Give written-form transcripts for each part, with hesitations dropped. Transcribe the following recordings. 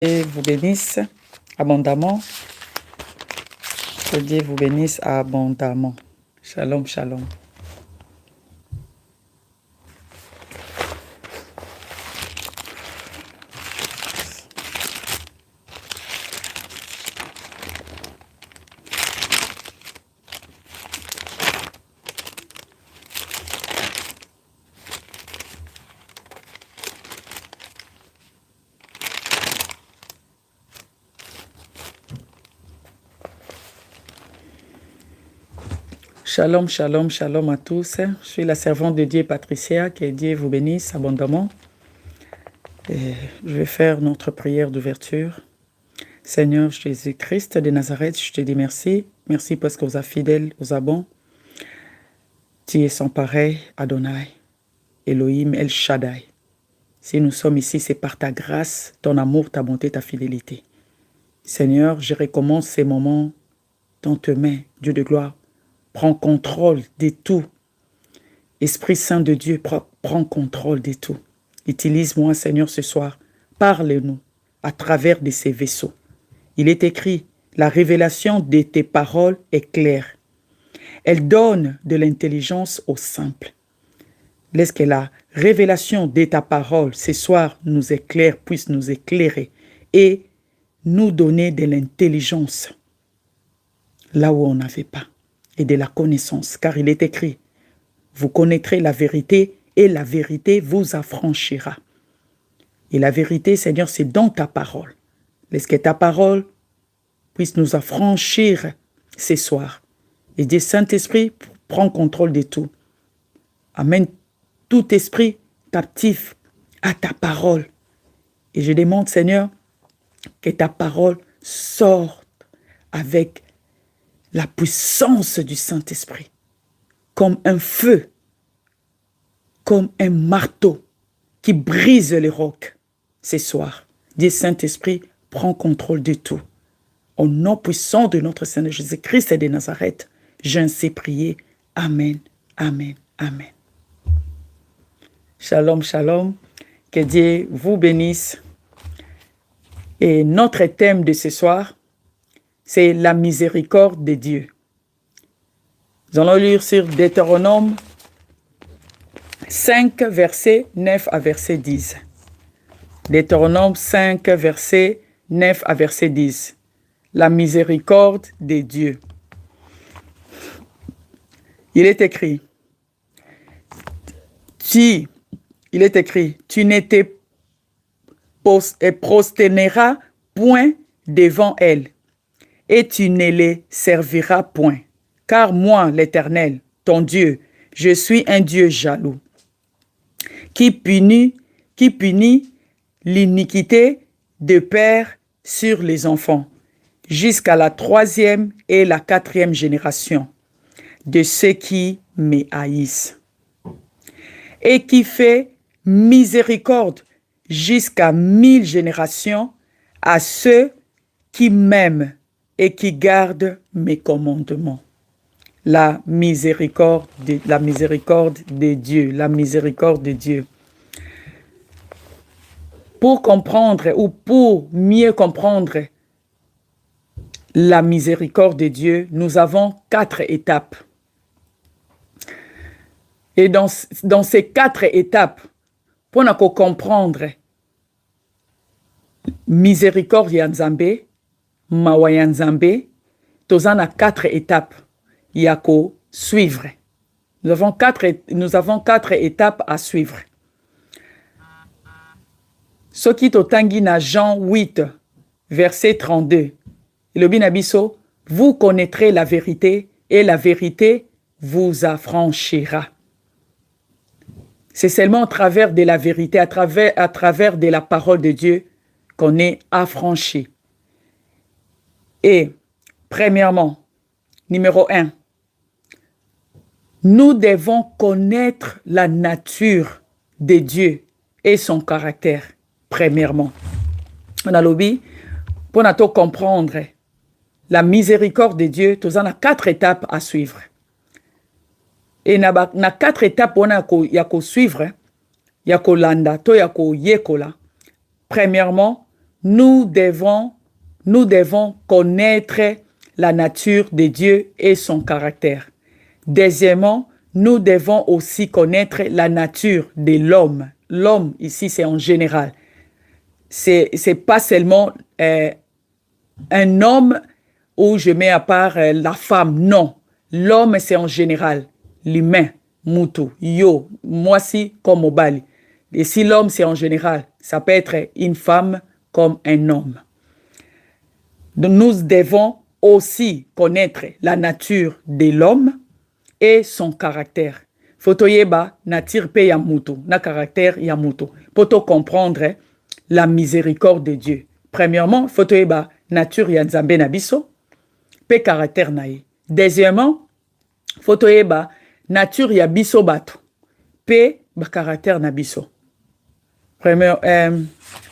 Dieu vous bénisse abondamment. Que Dieu vous bénisse abondamment. Shalom, shalom. Shalom, shalom, shalom à tous. Je suis la servante de Dieu, Patricia. Que Dieu vous bénisse abondamment. Et je vais faire notre prière d'ouverture. Seigneur Jésus-Christ de Nazareth, je te dis merci. Merci parce que vous êtes fidèle, vous êtes bon. Tu es sans pareil, Adonai, Elohim, El Shaddai. Si nous sommes ici, c'est par ta grâce, ton amour, ta bonté, ta fidélité. Seigneur, je recommence ces moments dans tes mains, Dieu de gloire. Prends contrôle de tout. Esprit Saint de Dieu, prends contrôle de tout. Utilise-moi, Seigneur, ce soir. Parle-nous à travers de ces vaisseaux. Il est écrit, la révélation de tes paroles est claire. Elle donne de l'intelligence aux simples. Laisse que la révélation de ta parole ce soir nous éclaire, puisse nous éclairer et nous donner de l'intelligence là où on n'avait pas. Et de la connaissance, car il est écrit, vous connaîtrez la vérité et la vérité vous affranchira. Et la vérité, Seigneur, c'est dans ta parole. Laisse que ta parole puisse nous affranchir ce soir. Et Dieu Saint-Esprit prend contrôle de tout. Amène tout esprit captif à ta parole. Et je demande, Seigneur, que ta parole sorte avec la puissance du Saint-Esprit, comme un feu, comme un marteau qui brise les rocs ce soir. Dieu Saint-Esprit, prend contrôle de tout. Au nom puissant de notre Seigneur Jésus-Christ de Nazareth, j'ainsi prier. Amen, amen, amen. Shalom, shalom. Que Dieu vous bénisse. Et notre thème de ce soir, c'est la miséricorde de Dieu. Nous allons lire sur Deutéronome 5, verset 9 à verset 10. Deutéronome 5, verset 9 à verset 10. La miséricorde de Dieu. Il est écrit, tu ne te prosterneras point devant elle, et tu ne les serviras point. Car moi, l'Éternel, ton Dieu, je suis un Dieu jaloux, qui punit l'iniquité de père sur les enfants, jusqu'à la 3e et la 4e génération de ceux qui me haïssent, et qui fait miséricorde jusqu'à 1000 générations à ceux qui m'aiment et qui gardent mes commandements. La miséricorde de Dieu, la miséricorde de Dieu. Pour comprendre ou pour mieux comprendre la miséricorde de Dieu, nous avons 4 étapes. Et dans ces 4 étapes, pour nous comprendre miséricorde ya Nzambe, mawa ya Nzambe, tozana 4 étapes ya ko suivre. Nous avons 4 étapes à suivre. Soki totangi na Jean 8, verset 32. Le binabiso, vous connaîtrez la vérité et la vérité vous affranchira. C'est seulement à travers de la vérité, à travers de la parole de Dieu qu'on est affranchi. Et, premièrement, numéro 1, nous devons connaître la nature de Dieu et son caractère, premièrement. On a lobby, pour nous comprendre la miséricorde de Dieu, nous avons 4 étapes à suivre. Et na 4 étapes on a suivre, ya ko landa to ya ko yekola. Premièrement, nous devons connaître la nature de Dieu et son caractère. Deuxièmement, nous devons aussi connaître la nature de l'homme. L'homme, ici, c'est en général. C'est pas seulement un homme où je mets à part la femme. Non. L'homme, c'est en général. L'humain, mutu, yo, moi si, comme Obali. Et si l'homme, c'est en général, ça peut être une femme comme un homme. Donc, nous devons aussi connaître la nature de l'homme et son caractère. Fotoyeba nature pe ya mutu, na caractère ya mutu. Pour comprendre la miséricorde de Dieu. Premièrement, fotoyeba nature ya nzambe na biso, pe caractère na ye. Deuxièmement, fotoyeba nature ya biso bato, pe ba caractère na biso.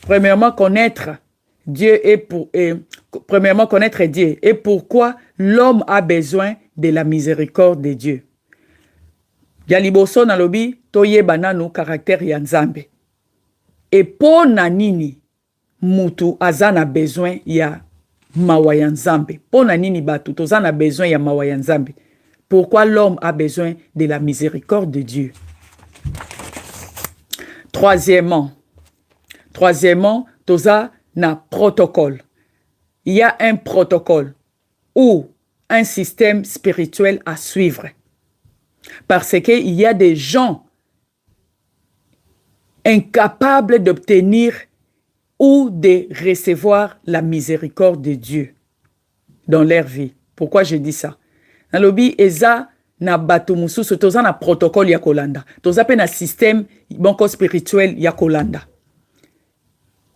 Premièrement, connaître Dieu premièrement connaître Dieu et pourquoi l'homme a besoin de la miséricorde de Dieu. Yaliboso na lobi toyeba nanu caractère ya nzambe. Et po na nini mutu azana besoin ya mawa ya nzambe. Po na nini batu tozana besoin ya mawa ya nzambe. Pourquoi l'homme a besoin de la miséricorde de Dieu. Troisièmement, toza na protocole. Il y a un protocole ou un système spirituel à suivre. Parce qu'il y a des gens incapables d'obtenir ou de recevoir la miséricorde de Dieu dans leur vie. Pourquoi je dis ça? Nalobi eza na bato mususu toza na protocole ya kolanda. Toza pe na système bonko spirituel ya kolanda.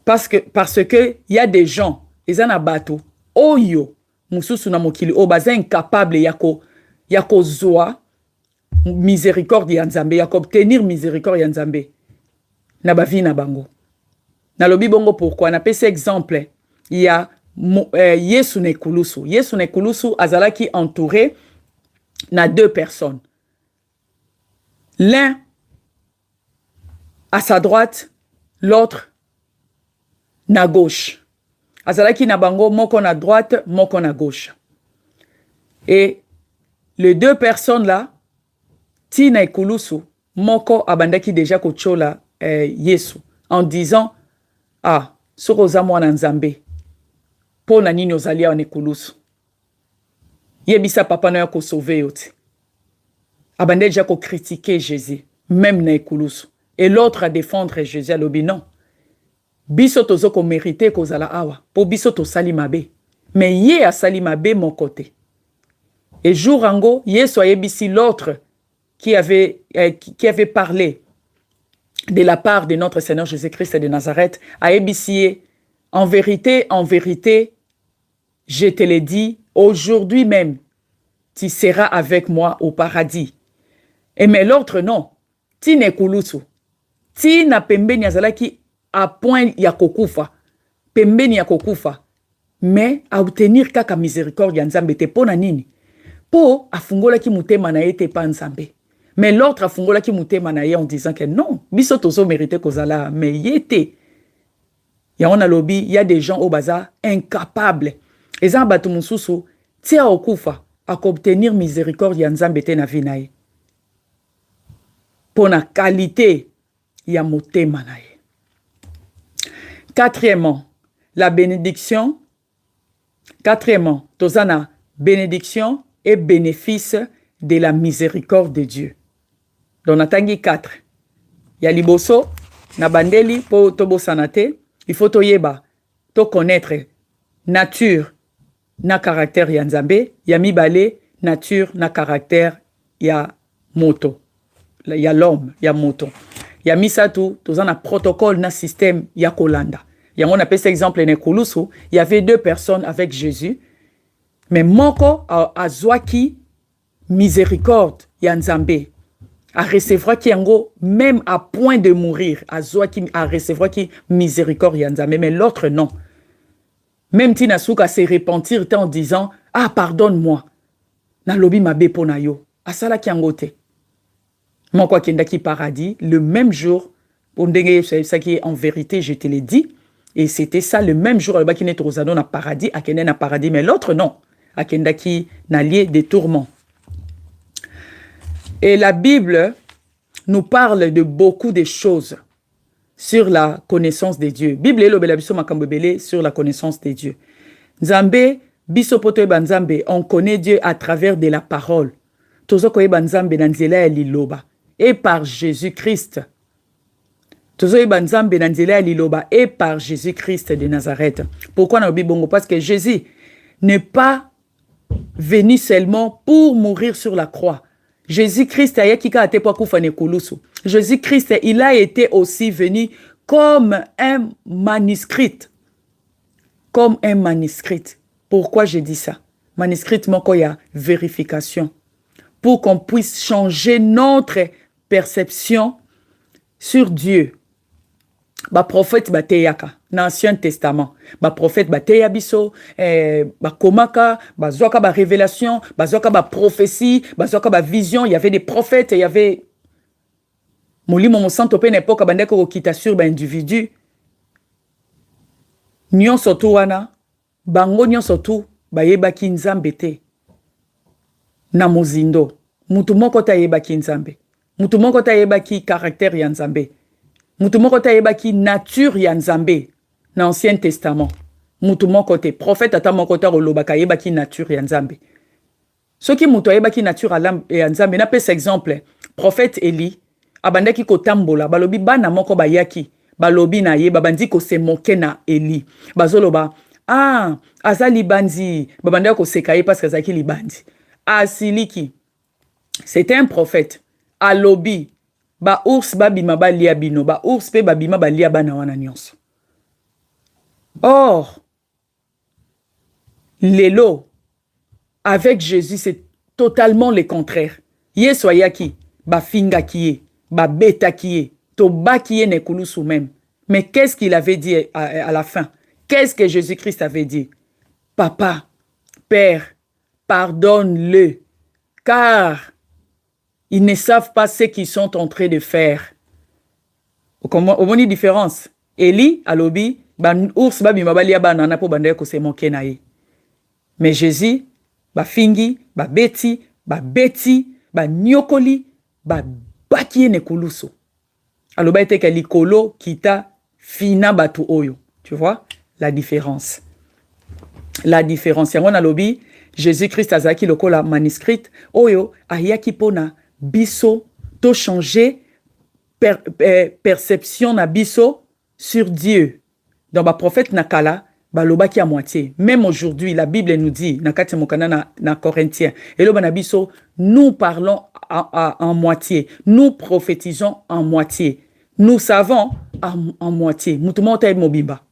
Parce que y a des gens eza na bato oyo mususu na mokili o baza incapable yako zoa miséricorde ya nzambe, yako obtenir miséricorde ya nzambe na bavi na bango. Na lobi bongo pourquoi na pese exemple ya Yesu nekulusu. Yesu nekulusu azalaki entouré na deux personnes. L'un à sa droite, l'autre na gauche. Azalaki na bango moko na droite, moko na gauche. Et les deux personnes là, Tina ekulusu, moko abandaki déjà kochola Yesu en disant ah, soko za mwana nzambe. Po na nini ozali awa nekulusu. Yebisa papa na yo ko sauver yote. Abandé déjà ko critiquer Jésus, même na ekulusu. Et l'autre à défendre Jésus, alobi non. Biso tozo ko mérité kozala awa, po biso to sali mabe. Mais ye a sali mabe mon côté. Et jour ango, Yesu ayebisi l'autre qui avait parlé de la part de notre Seigneur Jésus-Christ de Nazareth, ayebisi en vérité, je te l'ai dit, aujourd'hui même, tu seras avec moi au paradis. Et mais l'autre non, ti nekulusu, ti na pembeni azalaki à point ya kokufa, pembeni ya kokufa, mais à obtenir kaka miséricorde ya nzambe te pona nini? Po afungola ki mutema na ye te pa nzambe. Mais l'autre afungola ki mutema na ye en disant que non, biso tozo mérité kozala, mais yete. Ya on a lobby, il y a des gens au bazar incapables. Et ça batu mususu, tia okufa, à obtenir miséricorde ya nzambe te na vie na ye. Pona qualité ya mutema na ye. Quatrièmement, la bénédiction. Quatrièmement, tozana bénédiction et bénéfice de la miséricorde de Dieu. Dans Natangi 4, ya liboso, na bandeli po tobo sanate, il faut toyeba, to connaître nature na caractère ya nzambe, ya mibale nature na caractère ya moto, ya l'homme, ya moto. Ya misatu, tozana protocole na système ya kolanda. Ya on appelle cet exemple ne kulusu, il y avait deux personnes avec Jésus, mais moko a zwaki miséricorde ya nzambe. A recevoir qui yango même à point de mourir, a zwaki a recevoir qui miséricorde ya nzambe, mais l'autre non. Même Tina Souka se repentir en disant ah pardonne-moi. Na lobi mabe pona yo. Asala ki yango te. Mon quoi qui paradis le même jour pour ça qui est en vérité je te l'ai dit Et c'était ça le même jour, qui n'est pas dans le paradis, à Kenen na paradis, mais l'autre non, à Kendaki n'a lié des tourments. Et la Bible nous parle de beaucoup de choses sur la connaissance de Dieu. Bible est le sur la connaissance de Dieu. Nzambe, bisopoto banzambe, on connaît Dieu à travers de la parole. Tozo koye banzambe nanzela liloba et par Jésus-Christ. Tozo banzambe nanzela liloba et par Jésus-Christ de Nazareth. Pourquoi na bongo? Parce que Jésus n'est pas venu seulement pour mourir sur la croix. Jésus-Christ a yakika atepo kufane kulusu. Jésus-Christ, il a été aussi venu comme un manuscrit. Comme un manuscrit. Pourquoi je dis ça? Manuscrit, il y a vérification. Pour qu'on puisse changer notre perception sur Dieu. Ba prophète bateyaka dans l'Ancien Testament. Ba prophète bateyabiso, ba komaka, ba zoka ba révélation, ba zoka ba prophétie, ba zoka ba vision. Il y avait des prophètes, il y avait molimo mo santo pe n'époque bandeko ko kita sur ba individu. Nyon sotu wana, bango nyon sotu ba yebaki nzambe te. Na mozindo. Mutu moko ta yebaki nzambe. Mutu moko ta yebaki caractère ya nzambe. Mutu moko ta yebaki nature ya nzambe na Ancien Testament. Mutu moko te prophète ata moko ta rolobaka yebaki nature ya nzambe. Soki mutu yebaki nature ya nzambe na pesa exemple prophète Eli abandaki kotambola balobi bana moko bayaki balobi na ye babandi ko se moke na Eli bazoloba azali bandi babandaki ko seka ye parce que azaki libandi asiliki c'était un prophète alobi ba ours babima balia bino ba ours pe babima balia bana wana nyonso. Or lelo avec Jésus c'est totalement le contraire. Yesu yaki ba finga kiye ba beta kiye to ba kiye ne kulusu même. Mais qu'est-ce qu'il avait dit à la fin? Qu'est-ce que Jésus-Christ avait dit? Papa, Père, pardonne-le, car ils ne savent pas ce qu'ils sont en train de faire. Au moins, différence. Eli, alobi, ban ours babi mabali banana po bande ko se moke na ye. Mais Jésus, ba fingi, ba beti, ba nyokoli, ba baki ne kuluso. Aloba ete ke likolo kita fina batu oyo. Tu vois la différence. La différence. Yango na lobi, Jésus-Christ azaki lokola manuscrit oyo ayaki pona biso to changer perception na biso sur Dieu. Dans ba prophète nakala balobaki à moitié. Même aujourd'hui la Bible nous dit nakati mokana na Corinthiens elo bana biso nous parlons en moitié. Nous prophétisons en moitié. Nous savons en moitié. Mutumonta mobimba.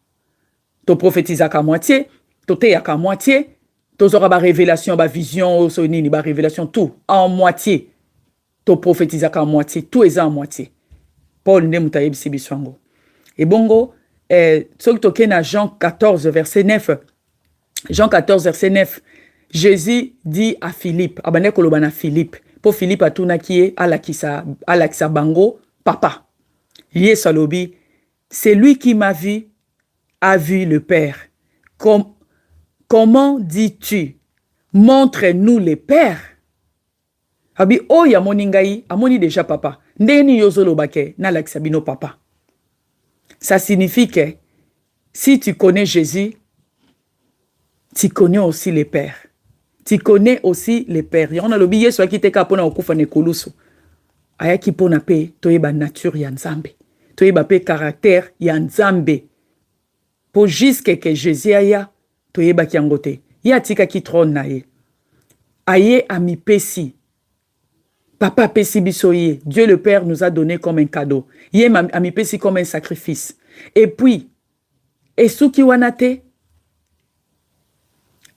To prophétisa à moitié, to te à moitié, to zora ba révélation, ba vision, so nini ba révélation tout en moitié. To prophétisa à moitié, tout est en moitié. Paul ne mutayeb sibiswango. Et bongo so to na Jean 14 verset 9. Jean 14 verset 9. Jésus dit à Philippe, abane kolobana Philippe, pour Philippe atuna kié alakisa bango papa. Lié salobi, c'est lui qui m'a vu a vu le Père. Comment dis-tu? Montre-nous le Père. Abi o ya moningai, amoni déjà papa. Ndeni yozolo bake na laksabino papa. Ça signifie que si tu connais Jésus, tu connais aussi le Père. Tu connais aussi le Père. On a le billet soit qui te kapona okufa ne kolusu. Ayaki pona pe toyeba nature ya nzambe. Toyeba pe caractère ya nzambe. Pour jusqu'à que Jésus aya toyeba kiangote. Ya tika ki trône na ye. Aye ami pesi. Papa pesi bisoye. Dieu le Père nous a donné comme un cadeau. Ye ami pesi comme un sacrifice. Et puis, esuki wanate.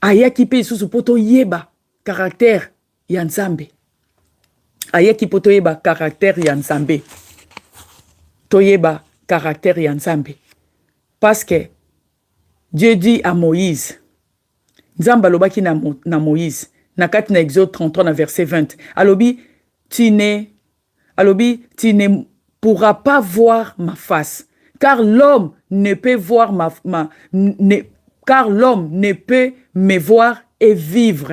Aya ki pe susu poto yeba caractère ya nzambe. Aya ki poto yeba caractère ya nzambe. Toyeba caractère ya nzambe. Parce que Dieu dit à Moïse, Nzamba lobaki na Moïse, na kati na Exode 33 na verset 20, alobi tu ne pourras pas voir ma face, car l'homme ne peut voir car l'homme ne peut me voir et vivre.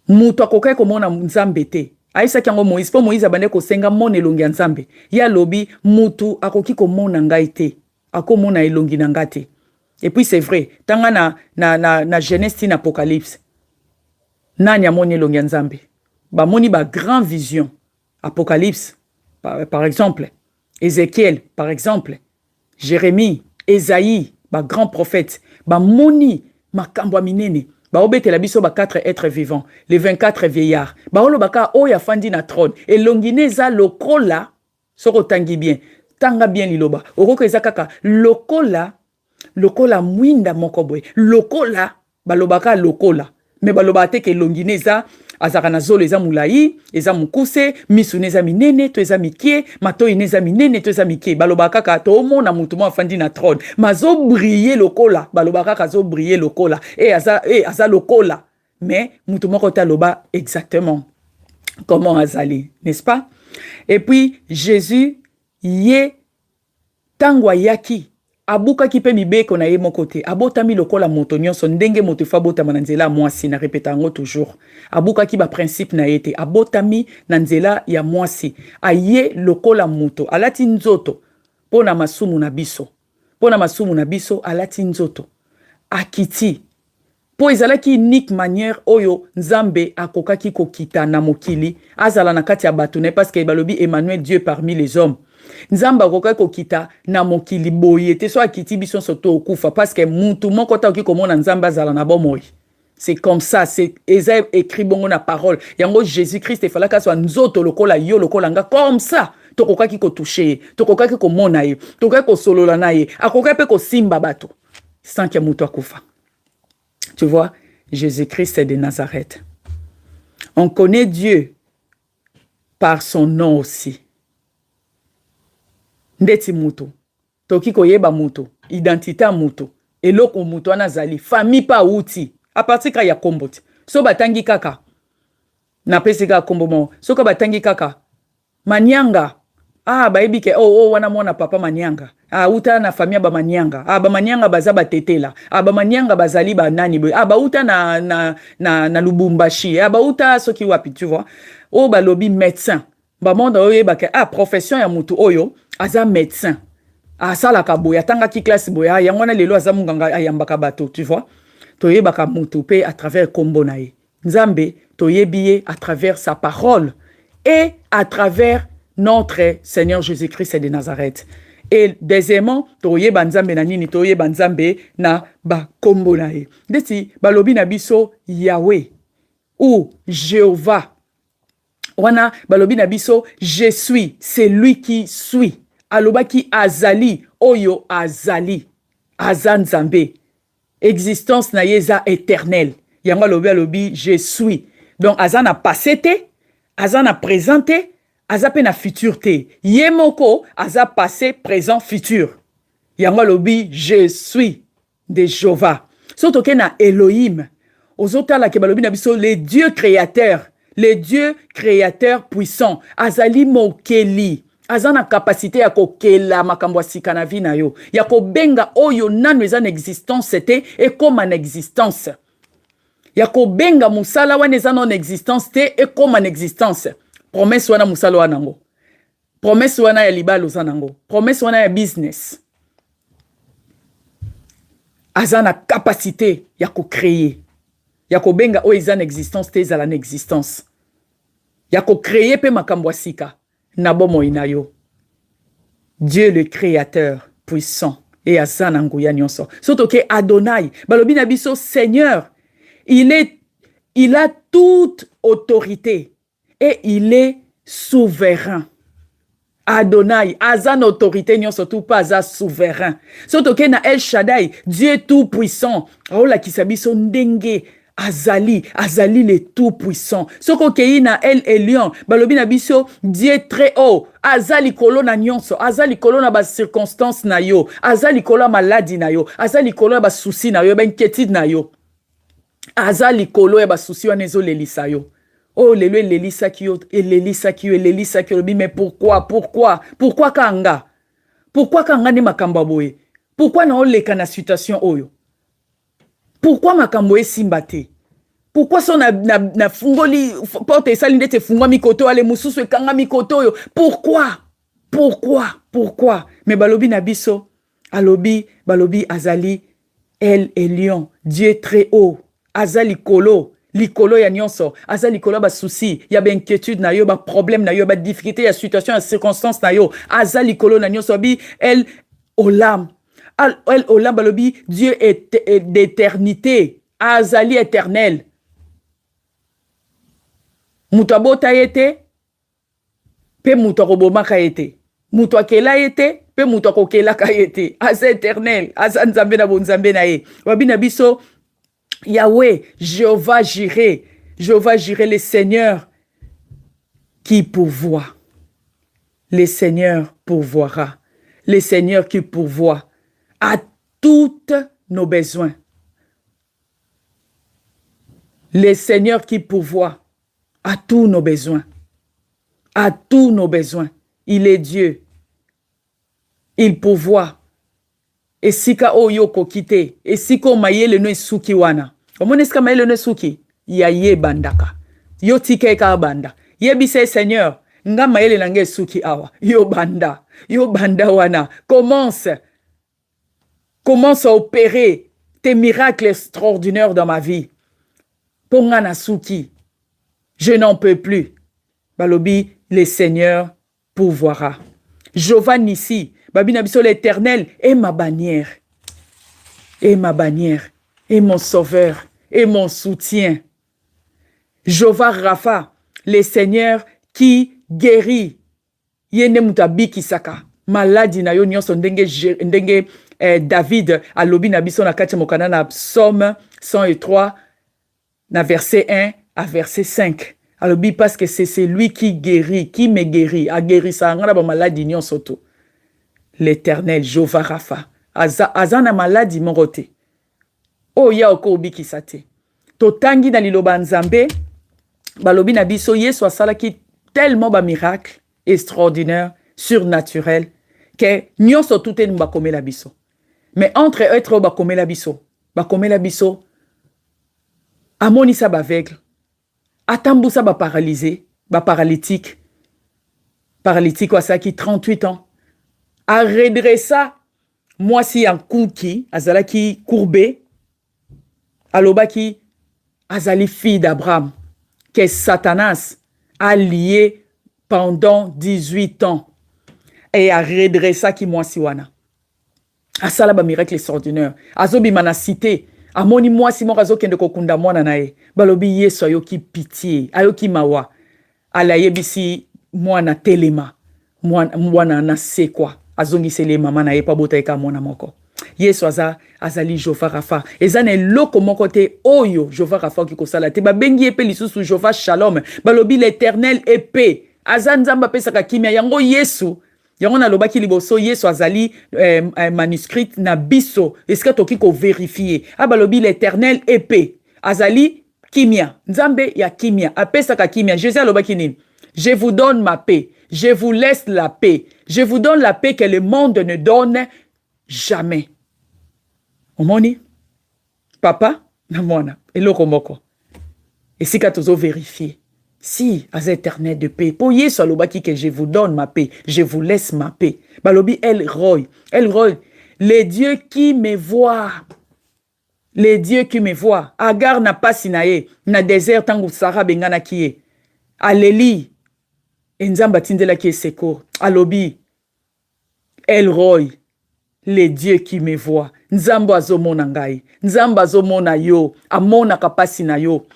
Mutu akokai komona nzambe te. Aisa kiango Moïse, po Moïse abande ko senga mona elongi ya nzambe. Ya lobi mutu akoki komona ngai te. Akomona elongi na ngai te. Et puis c'est vrai, tanga na Genèse tin Apocalypse. Nani amoni elongi ya nzambe. Ba moni ba grand vision. Apocalypse par exemple, Ézéchiel par exemple, Jérémie, Ésaïe, ba grand prophète, ba moni makambo minene. Ba obete la biso ba 4 êtres vivants, les 24 vieillards. Ba olo baka oya fandi na trône. Et longineza lokola soko tangi bien. Tanga bien liloba. Oroko ezakaka lokola mwinda mokobwe. Lokola balobaka lokola. Mais baloba te ke longineza azaka na zolo eza mulai, eza mukuse, misu neza minene, to eza mikie, matoi neza minene, to eza mikie. Balobaka ka to mona mutu mo afandi na trône. Mazo briller lokola, balobaka ka zo briller lokola. Aza lokola. Mais mutu moko ta loba exactement comment azali, n'est-ce pas? Et puis Jésus ye tangwa yaki abuka ki pe mibeko na ye mon côté abotami lokola moto nyonso ndenge moto fa botama na nzela mwasi na répéta ngo toujours abuka ki ba principe na yete abotami na nzela ya mwasi aye lokola moto alati nzoto pona masumu na biso alati nzoto akiti po ezalaki unique manière oyo nzambe akokaki kokita na mokili azala na kati ya bato ne parce que balobi Emmanuel Dieu parmi les hommes. Nzamba akokaki kokita na mokili boye te so akiti biso soto okufa parce que mutu moko ta oki komona nzamba azala na bomoi. C'est comme ça, c'est écrit bongo na parole. Yango Jésus-Christ e falaka so nzoto lokola yo lokola nga comme ça. Tokokaki ko toucher, tokokaki ko mona ye, tokokaki ko solola na ye, akokaki pe ko simba bato. Sans que mutu akufa. Tu vois, Jésus-Christ de Nazareth. On connaît Dieu par son nom aussi. Ndeti mutu. Toki koyeba mutu. Identité mutu. Eloko mutu anazali. Famille pa outi. A partir ka ya komboti. So batangi kaka. Na pesika kombomo. So ka batangi kaka. Manyanga. Baebi ke wana mwana papa manyanga. Uta na famia ba manyanga. Ba manyanga baza batetela. Ba manyanga bazali ba nani boy. Ba uta na Lubumbashi. Ba uta soki wapi, tu vois. Ba lobi médecin. Ba monde oye ba ke profession ya mutu oyo aza médecin. Sala ka boya tanga ki classe boya yangwana lelo aza munganga ayambaka bato, tu vois. Toye baka mutu pe à travers kombo na ye. Nzambe toye biye à travers sa parole et à travers notre Seigneur Jésus-Christ de Nazareth. Et deuxièmement, toye banzambe na nini, toye banzambe na ba kombo na ye. Deti balobi na biso Yahweh ou Jéhovah. Wana balobi na biso je suis, c'est lui qui suit. Alobaki azali, oyo azali. Azan Zambé. Existence na yeza éternelle. Yango alobi je suis. Donc azan a passé te, azan a présenté, azape na futur te. Yemoko aza passé, présent, futur. Yango alobi je suis de Jéhovah. Soto ke na Elohim. Ozota la ke balobi na biso les dieux créateurs. Les dieux créateurs puissants. Azali mokeli. Azana capacité ya kokela makambo sika na vi na yo. Ya ko benga oyo nanu eza na existence te et comme en existence. Ya ko benga musala wana eza non existence te et comme en existence. Promesse wana musala wana ngo. Promesse wana ya libalo zanango. Promesse wana ya business. Azana capacité ya ko créer. Ya ko benga oyo eza na existence te eza la existence. Ya ko créer pe makambo sika. Nabomo inayo. Dieu le créateur puissant et azanangu ya nyonso. Soto ke Adonai, balobi na biso Seigneur, il a toute autorité et il est souverain. Adonai, azan autorité nyonso tout pas aza souverain. Soto ke na El Shaddai, Dieu tout puissant. Ola kisabiso ndenge Azali le tout-puissant. Soko kei na El Elyon, balobi na biso, Dieu très haut. Azali kolo na nyonso, azali kolo na ba circonstance na yo, azali kolo na maladie na yo, azali kolo na ba souci na yo, ba inquiétude na yo. Azali kolo ya ba souci wana ezo lelisa yo. Oh, lelo lelisa ki yo, lelisa ki yo, mais pourquoi kanga? Pourquoi kangani makambo boye? Pourquoi na oleka na situation oyo? Pourquoi makambo esimbate? Pourquoi son na fungoli porte esali ndete fungwa mikoto ale mususu ekanga mikoto oyo? Pourquoi? Mais balobi na biso, alobi, balobi azali, elle est lion, Dieu très haut, azali kolo, likolo ya nyonso, azali kolo ba souci, ya ba inquiétude na yo, ba problème na yo, ba difficulté, ya situation, ya circonstance na yo, azali kolo na nyonso, bi, elle, olam, elle, olam, balobi, Dieu est d'éternité, azali éternel. Mutu abota yete, pe mutu akobomaka yete. Mutu akela yete, pe mutu akokelaka yete. Aza éternel, aza nzambe na bonzambe na ye. Wabi na biso, Yahweh, Jéhovah Jireh, le Seigneur qui pourvoit. Le Seigneur pourvoira. Le Seigneur qui pourvoit à toutes nos besoins. Le Seigneur qui pourvoit à tous nos besoins. À tous nos besoins. Il est Dieu. Il pourvoit. Et sika oyo kokite. Et sika mayele no suki wana. Omoneska mayele no suki. Ya ye bandaka. Yo tike ka banda. Ye bise Seigneur. Nga mayele nange suki awa. Yo banda. Yo banda wana. Commence à opérer tes miracles extraordinaires dans ma vie. Pongana suki. Je n'en peux plus. Balobi, le Seigneur pourvoira. Jéhovah Nissi, Babi Nabiso l'Éternel est ma bannière. Et ma bannière. Et mon sauveur. Et mon soutien. Jéhovah Rapha, le Seigneur qui guérit. Yene mutabi kisaka. Maladi na yo nyonso ndenge David alobi Nabiso na kati mokana na Psaume 103 na verset 1 à verset 5. Alors, parce que c'est lui qui guérit, qui me guérit. A guéri ça, on a ba maladie nyon soto. L'Éternel, Jéhovah Rapha. Azana maladie mon roté. Oh, ya oko obi kisate. Totangi na liloba nzambe, balobi na biso yesu asala ki tellement ba miracle extraordinaire, surnaturel, que nyon soto te mba komela biso. Mais entre être ba komela biso, amoni sa ba aveugle. Atambusa ba paralysé, ba paralytique wasaki 38 ans. A redressa moi si en kouki, azalaki courbé, alobaki azali fille d'Abraham, que Satanas a lié pendant 18 ans et a redressa ki moi si wana. Asala ba miracle extraordinaire. Azobi mana cité. Amoni moi si morazo kende kokunda mwana nae. Balobi yesu ayoki pitié, ayoki mawa. Ala yebisi mwana telema. Mwana na sekwa. Azongi sele mama na ye pa bota eka mwana moko. Yesu azali Jéhovah Rapha. Ezane loko moko te oyo Jéhovah Rapha ki kosala te. Ba bengi epe lisusu Jéhovah Shalom. Balobi l'Éternel épée. Azan nzamba pesaka kimia yango Yesu. Yango na lobaki liboso Yesu azali manuscrit na biso. Est-ce que toki ko vérifier? Balobi l'Éternel épée. Azali kimia. Nzambe ya kimia. Apesaka kimia. Jésus alobaki nini? Je vous donne ma paix. Je vous laisse la paix. Je vous donne la paix que le monde ne donne jamais. Omoni? Papa? Na mwana. Eloko moko. Et si ka tozo vérifier. Si, az éternel de paix. Pour Yesu alobaki que je vous donne ma paix. Je vous laisse ma paix. Balobi El Roy. Les dieux qui me voient. Les dieux qui me voient. Agar na pasi na ye. Na désert tangu Sarah bengana kiye. Aleli. Enzamba tindela kiye seko. Alobi. El Roy. Les dieux qui me voient. Nzambo azomona ngai. Nzamba azomona yo. Amona kapasi na yo.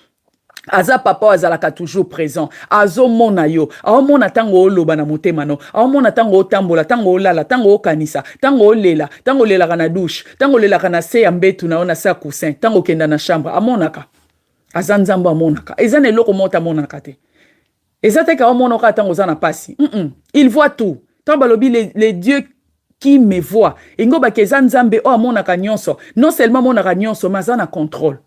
Aza papa azalaka toujours présent. Azo mona yo. Aomona tango oloba na motema no. Aomona tango otambola, tango olala, tango okanisa, tango olela, tango lela kana douche, tango lela kana se ya mbetu na ona sa coussin, tango kenda na chambre. Amonaka. Aza nzambo amonaka. Eza ne loko mota monaka te. Eza te ka omonaka tango za na pasi. Il voit tout. Tango balobi les dieux qui me voient. Ingo ba keza nzambe o amonaka nyonso. Non seulement monaka nyonso, mais aza na contrôle.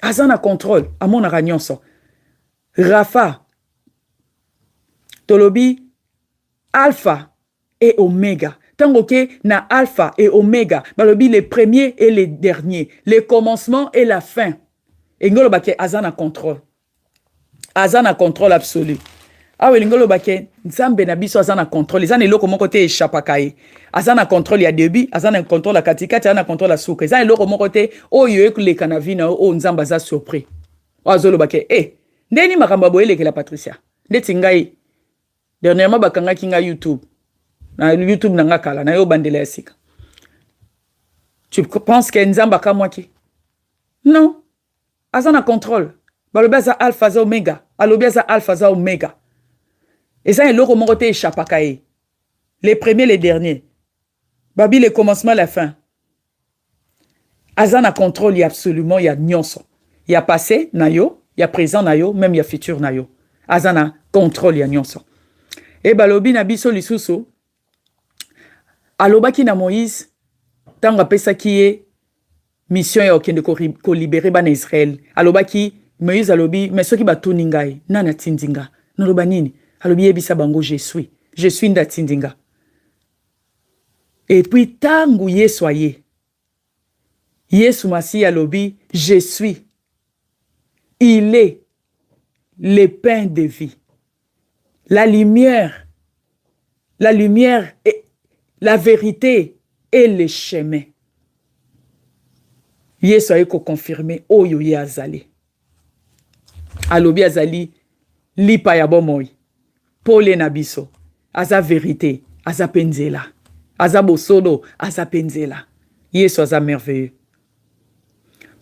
Azana contrôle, à mon aranyonso. Rapha, Tolobi, Alpha et Omega. Tango ke na alpha et oméga. Balobi les premiers et les derniers. Les commencements et la fin. Et ngolo bake azana contrôle. Azana contrôle absolu. Awe ngolo bake nzambe na biso azana contrôle. Ezana eloko moko te échappakaye. Azana contrôle ya début, azana contrôle la katikati, azana contrôle la souka. Ezana eloko moko te oyo ekuleka na vie na o nzamba za surpris. Azolo bake ndeni makamba boyeleke la Patricia. Ndeti ngai dernièrement bakanga kinga YouTube. Na YouTube nanga kala na yo bandela ya sika. Tu penses que nzamba ka mwaki? Non. Azana contrôle. Balobi za alpha za omega. Alobi za alpha za omega. Et ça, il y a échappé. Les premiers, les derniers. Babi, le commencement, la fin. Azana contrôle, il y a absolument, il y a nyonso. Il y a passé, nayo, il y a présent, nayo, même il y a futur, nayo. Azana contrôle, il y a nyonso. Et balobi, nabiso, lisusu. Alobaki na Moïse, tanga pesa qui est mission ya okende ko libérer ban Israël. Alobaki, Moïse alobi, mais ceux qui batu ningai, nana tindinga. Naloba nini? Alobi yebisa bango je suis nda tindinga. Et puis tangu Yesu aye. Yesu masi alobi je suis. Il est le pain de vie. La lumière et la vérité et le chemin. Yesu aye ko confirmer oyo ye azali. Alobi azali lipa ya bomoi. Pole na biso, aza vérité, aza penzela, aza bosolo, aza penzela. Yesu aza merveilleux.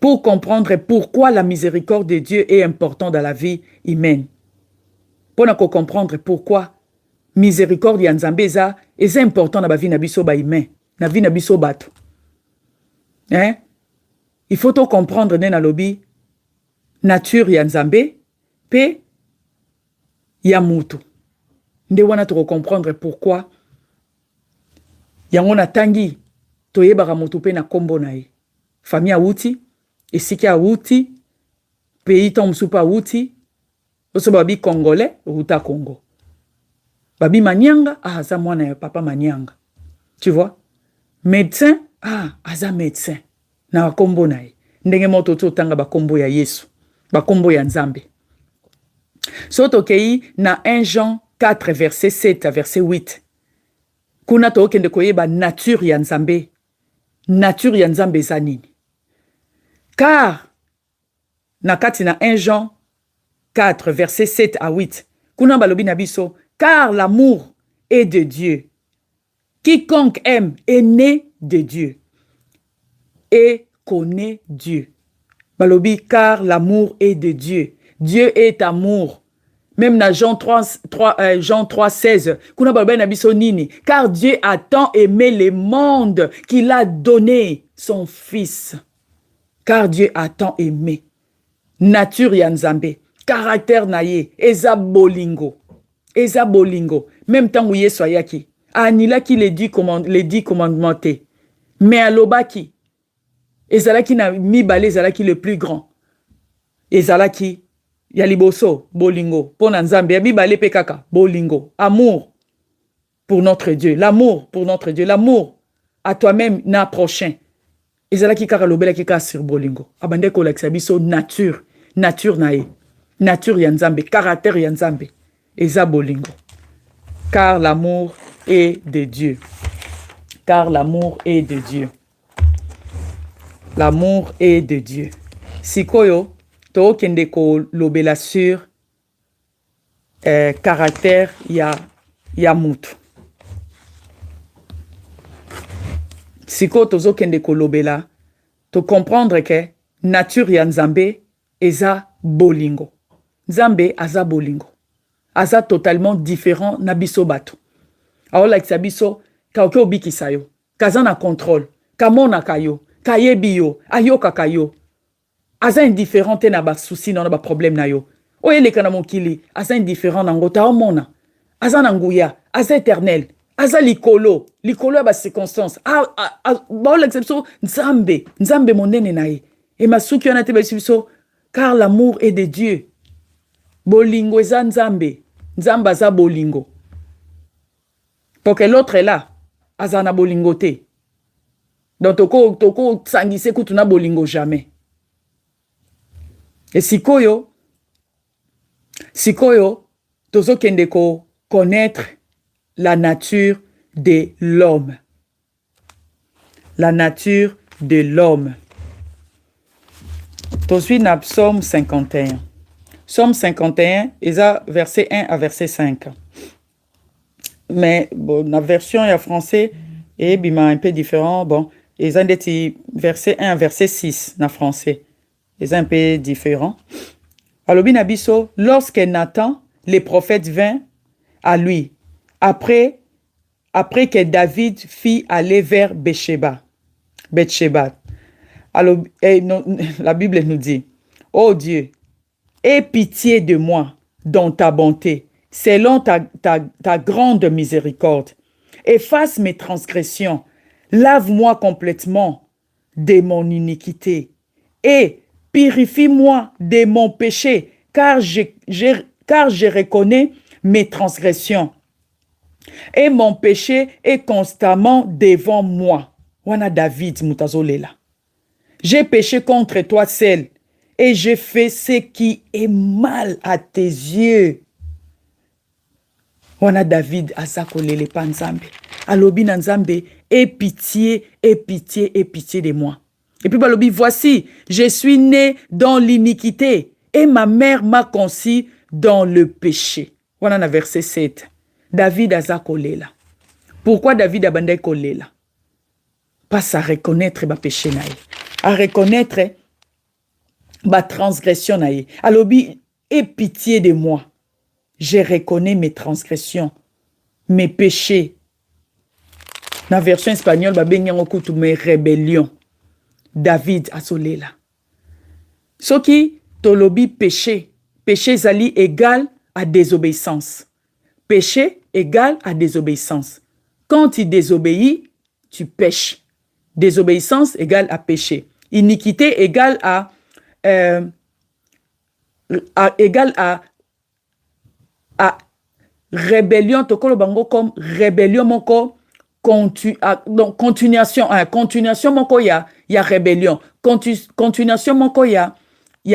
Pour comprendre pourquoi la miséricorde de Dieu est importante dans la vie humaine. Pour comprendre pourquoi miséricorde ya Nzambe est important dans la vie na biso ba humain, na vie na biso bato. Hein? Il faut tout comprendre na lobi nature ya Nzambe pe ya mutu. Nde wana to comprendre pourquoi yango na tangi toyebaka moto pe na kombo na ye. Famille awuti, esika awuti, pays ton msupa awuti, oso babi congolais, ruta Congo. Babi Manyanga, aza mwana ya papa Manyanga. Tu vois? Médecin, aza médecin. Na kombo na ye. Ndenge moto to tanga ba kombo ya Yesu, ba kombo ya Nzambe. Soto kei na 1 Jean 4, verset 7 à verset 8. Kuna to kende koyeba nature ya Nzambe. Nature ya Nzambe za nini? Car, na kati na 1 Jean 4, verset 7 à 8. Kuna balobi na biso, car l'amour est de Dieu. Quiconque aime est né de Dieu et connaît Dieu. Balobi, car l'amour est de Dieu. Dieu est amour. Même dans Jean 3, 16, car Dieu a tant aimé le monde qu'il a donné son Fils. Car Dieu a tant aimé. Nature ya Nzambe, caractère naye, eza bolingo. Eza bolingo. Même temps où Yesu ayaki, anilaki les 10 commandements. Mais alobaki, ezalaki na mibale ezalaki le plus grand. Ezalaki ya liboso, bolingo. Pona Nzambe, ya mibale pe kaka, bolingo. Amour pour notre Dieu. L'amour pour notre Dieu. L'amour à toi-même na prochain. Ezalaki kaka lobela kika sur bolingo. Abande ko lakisa biso nature. Nature na ye. Nature ya Nzambe. Caractère ya Nzambe. Eza bolingo. Car l'amour est de Dieu. Car l'amour est de Dieu. L'amour est de Dieu. Sikoyo, to kende ko lobela sur caractère ya mutu. Siko tozo kende ko lobela to comprendre que nature ya Nzambe eza bolingo. Nzambe aza bolingo. Aza totalement différent na biso bato. Aola kisabiso ka oke obikisa yo. Kazana contrôle. Kamona kayo. Kayebi yo. Ayoka kayo. Aza indifférent te na ba souci na ba problème na yo. Oyele kana mokili. Aza indifférent na ngota omona. Aza na nguya. Aza éternel. Aza likolo. Likolo ya ba circonstance. Baola kisabiso Nzambe. Nzambe monene na ye. Et masuki yana te ba biso car l'amour est de Dieu. Bolingo eza Nzambe. Nzamba za bolingo. Pour que l'autre est là. azana bolingo te. Donc toko sangise kutuna bolingo jamais. Et sikoyo tozo kende ko connaître la nature de l'homme. La nature de l'homme. Tozo na Psaume 51. Psaume 51, verset 1 à verset 5. Mais bon, la version en français est un peu différent. Bon, ils ont des verset 1 à verset 6 en français. Ils sont un peu différents. Alors, binabiso, lorsque Nathan, les prophètes, vint à lui, après que David fit aller vers Bathsheba. Alors, la Bible nous dit, ô Dieu, aie pitié de moi dans ta bonté, selon ta grande miséricorde. Efface mes transgressions, lave-moi complètement de mon iniquité et purifie-moi de mon péché, car je reconnais mes transgressions. Et mon péché est constamment devant moi. Wana David mutazolela. J'ai péché contre toi seul et j'ai fait ce qui est mal à tes yeux. Wana David azakolele pa Nzambe. Alobi na Nzambe, aie pitié de moi. Et puis balobi, voici, je suis né dans l'iniquité et ma mère m'a conçu dans le péché. Wana na verset 7. David azakolela. Pourquoi David abandait kolela? Pas à reconnaître ma péché naïe, à reconnaître ma transgression naïe. Alobi, aie pitié de moi. Je reconnais mes transgressions, mes péchés. Dans la version espagnole, mes rébellions. David azolela. Ce qui tolobi péché, péché zali égal à désobéissance. Péché égal à désobéissance. Quand tu désobéis, tu pêches. Désobéissance égale à péché. Iniquité égale à rébellion. Tokolo bango comme rébellion moko. Donc continuation. Continuation moko ya rébellion. Continuation moko ya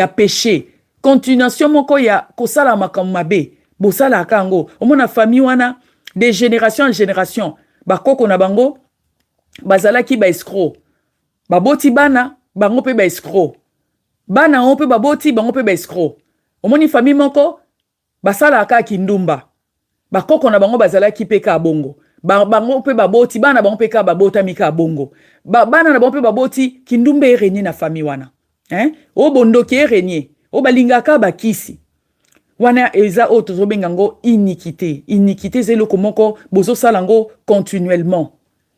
péché. Continuation moko ya kosala makambo mabe. Bosala kango. Omona famille wana de génération en génération. Bakoko na bango bazalaki ba escroc. Baboti bana bango pe ba escroc. Bana on pe baboti bango pe ba escroc. Omoni famille moko basala ka kindumba. Bakoko na bango bazalaki pe ka bongo. Bango pe baboti bana bango pe ka babota mika bongo. Bana na bango pe baboti kindumbe renye na famille wana. O bondoki renye. O balingaka bakisi. Wana eza o tozobengango iniquité. Iniquité c'est loko moko bozo salango continuellement.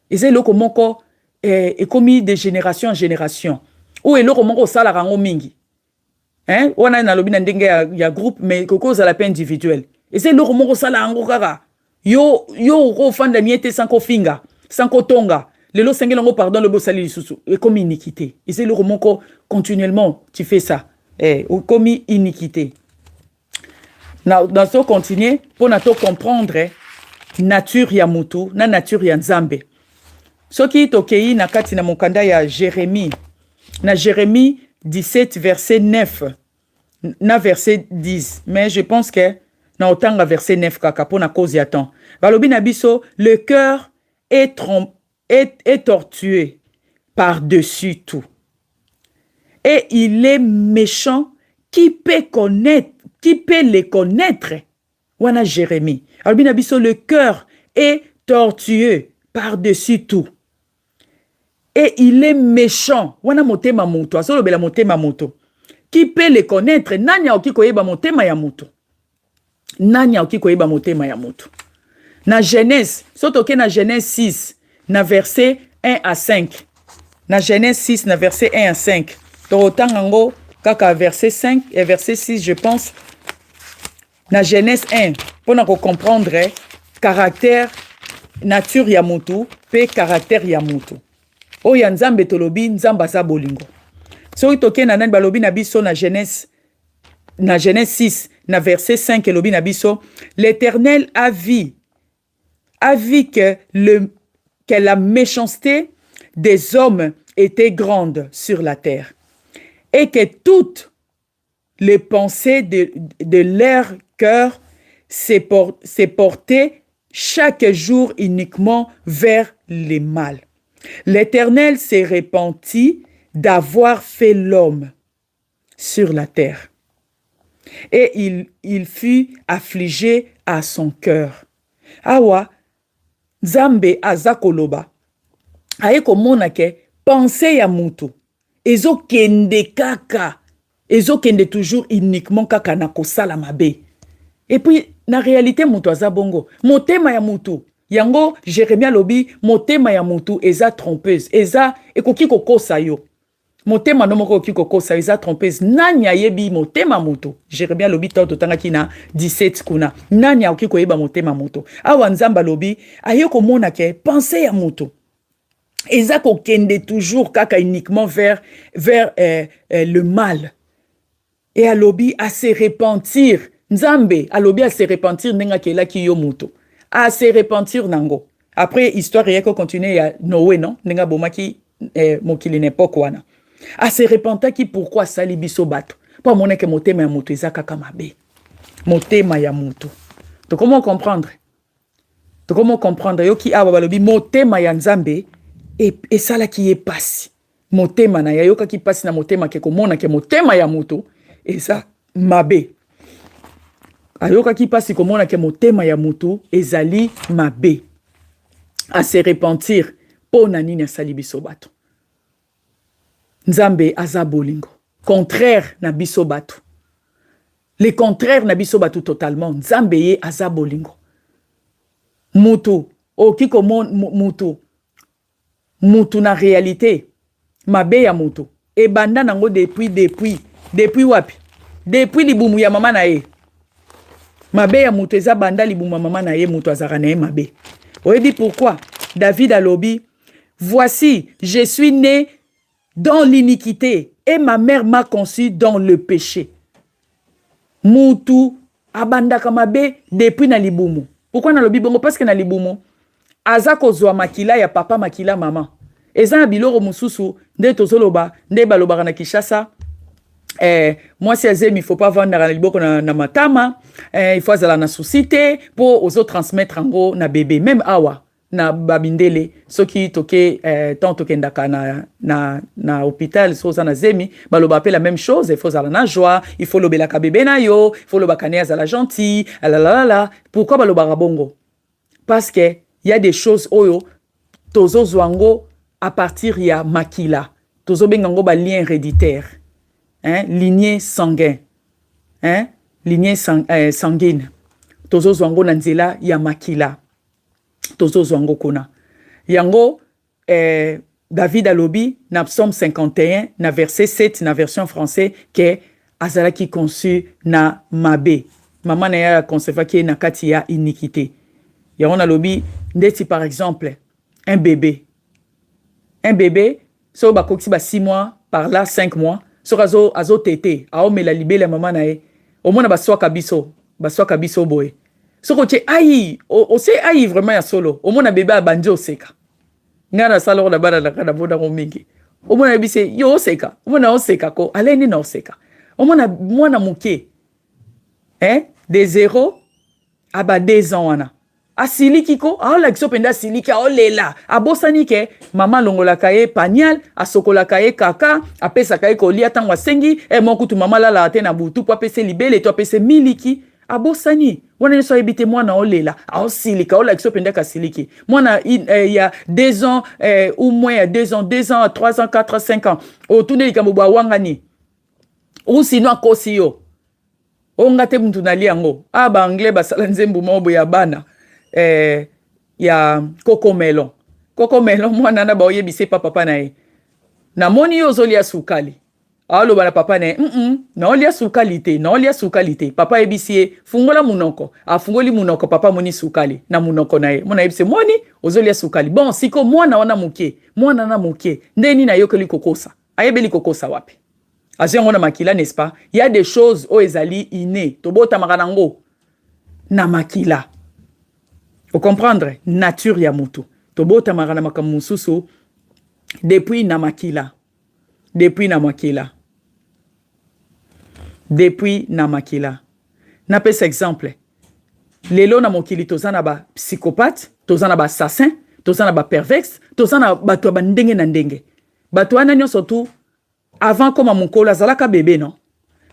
Et c'est loko moko est commis de génération en génération. Ou est loko moko sala rango mingi. Wana na lobi na ndenge ya groupe mais koko za la peine individuelle. Et c'est loko moko sala rango kaka. Yo ko fanda miete sans ko finga, sans ko tonga. Lelo sengelango pardon le bosali lisusu. Et comme iniquité. Et c'est loko moko continuellement tu fais ça. Ou commis iniquité. Dans ce continuer pour nato comprendre nature ya mutu na nature ya Nzambe. Soki tokei na kati na mokanda ya Jérémie. Na Jérémie 17 verset 9 na verset 10. Mais je pense que na otanga verset 9 kaka pour na cause ya temps. Balobi na biso, le cœur est tortueux par-dessus tout. Et il est méchant, qui peut les connaître? Wana Jérémie. Alors, le cœur est tortueux par-dessus tout. Et il est méchant. Wana motema moto. Asolo bela motema moto. Qui peut les connaître? Nanya oki koyeba motema ya moto. Nanya oki koyeba motema ya moto. Na Genèse, sotoke na Genèse 6, na verset 1 à 5. Na Genèse 6, na verset 1 à 5. Torotangango, kaka verset 5 et verset 6, je pense. Na Genèse 1, pour nous comprendre caractère, nature ya mutu, pe caractère ya mutu. O ya Nzambe tolobi, Nzamba za bolingo. So itoke na nani balobi na biso na Genèse 6, na verset 5, lobi na biso, l'Éternel a vu que que la méchanceté des hommes était grande sur la terre et que toutes les pensées de leur cœur s'est portées chaque jour uniquement vers le mal. L'Éternel s'est repenti d'avoir fait l'homme sur la terre. Et il fut affligé à son cœur. Awa, Nzambe azakoloba. Aye komona ke pensée ya mutu. Ezo kende kaka. Ezo kende toujours uniquement kaka na kosala mabe. Et puis, na réalité mutu azabongo. Motema ya mutu. Yango, Jérémie lobi, motema ya mutu eza trompeuse. Eza ekoki kokosa yo. Motema no moko ki kokosa eza trompeuse. Nanya yebi motema mutu. Jérémie lobi toto tangaki na 17 kuna. Nanya oki koyeba motema mutu. Awa Nzamba lobi, aye komona ke pensée ya mutu. Eza kokende toujours kaka uniquement vers le mal. Et alobi à se repentir. Nzambe alobi à se repentir nenga kela ki yo mutu. À se repentir nango. Après histoire yeko continue ya Noé non nenga bomaki mokili n'époque wana. À se repentir qui pourquoi sali biso bato. Pas mona ke motema ya mutu eza kaka mabe. Motema ya mutu. Donc comment comprendre? Donc comment comprendre yoki awa balobi motema ya Nzambe et ça là qui est passé. Motema na yoka qui passe na motema ke komona ke motema ya mutu et ça mabe. Ayoka ki passe komona ke motema ya mutu ezali mabe. À se repentir po na nini asali biso bato. Nzambe aza bolingo. Contraire na biso bato. Le contraire na biso bato totalement. Nzambe ye aza bolingo. Mutu. Okiko mutu. Mutu na réalité. Mabe ya mutu. E banda nango depuis wapi? Depuis libumu ya mama na ye. Mabe ya mutu eza banda libumu ya mama na ye mutu azara na ye mabe. Oyebi pourquoi? David alobi, voici, je suis né dans l'iniquité et ma mère m'a conçu dans le péché. Mutu abandaka mabe depuis na libumu. Pourquoi na lobi bongo? Parce que na libumu aza kozwa makila ya papa makila mama. Eza na biloro mususu nde tozoloba nde balobaka na Kinshasa. Moi si azemi il faut pas vendre na liboko na matama, il faut azala na société pour ozo transmettre ango na bébé même awa na babindele soki toke tant tokendaka na hôpital so za na zemi baloba pe la même chose, il faut azala na joie, il faut lobela ka bébé na yo, il faut lobaka ne azala gentil, la. Pourquoi baloba bongo? Parce que il y a des choses oyo tozo zwango à partir ya makila, tozo bengango ba lien héréditaire. Hein, lignée sanguine. Hein, lignée sanguine. Tozo zwango na nzela ya makila. Tozo zwango kuna. Yango, David alobi, na psaume 51, na verset 7, na version française, que azala ki conçu na mabe. Maman na ya conserva ki na kati ya iniquité. Yango na lobi, ndeti par exemple, un bébé. Un bébé, so ba koksi ba 6 mois, par là 5 mois, so azo tete, aome la libele maman na e. Au moins baswaka biso boy. So ko che ayi, o se ayi vraiment ya solo. Au moins bébé abandi oseka. Ngana salo na bana na boda ko mingi. Au moins bise yo oseka. Au moins oseka ko aleni na oseka. Au moins mwana muke. De 0 à 2 ans wana. Asiliki ko, la kiso penda siliki olela. Abosani ke mama longola kaye panial, asokola kaye kaka, apesa kaye kolia tangwa sengi, mokutu mama la te na butu po apese libele to apese miliki. Abosani, wana neso ebite mwana olela, silika ola kiso penda ka siliki. Mwana il y a 2 ans ou moins il y a 2 ans, 2 ans, 3 ans, 4 ans, 5 ans. Otunde likambo wangani. Ou sinon akosi yo. Ongate mtu nali yango. Ba anglais basala nzembu mobo ya bana. Ya Cocomelon. Cocomelon, moi nana ba oyebise papa na e. Na moni yo zolia sukali. Alo bana papa na na olia sukali. Papa ebisie fungola munoko. Fungoli munoko papa moni sukali na munoko na e. Mona ebise moni ozolia sukali. Bon, siko mwana wana muke. Ndeni na yokeli kokosa. Ayebeli kokosa wapi? Azengo na makila, n'est-ce pas? Il y a des choses o ezali inné. Tobota makanango na makila. Vous comprendre? Nature ya mutu. tobota marana makamususu depuis na makila. Depuis na makila. Depuis na makila. Na pesa exemple. Lelo na mokili tozana ba psychopathe, tozana ba assassin, tozana ba perverse, tozana bato ba ndenge na ndenge. Bato wana nyonso tu avant koma mukolo azalaka bébé non.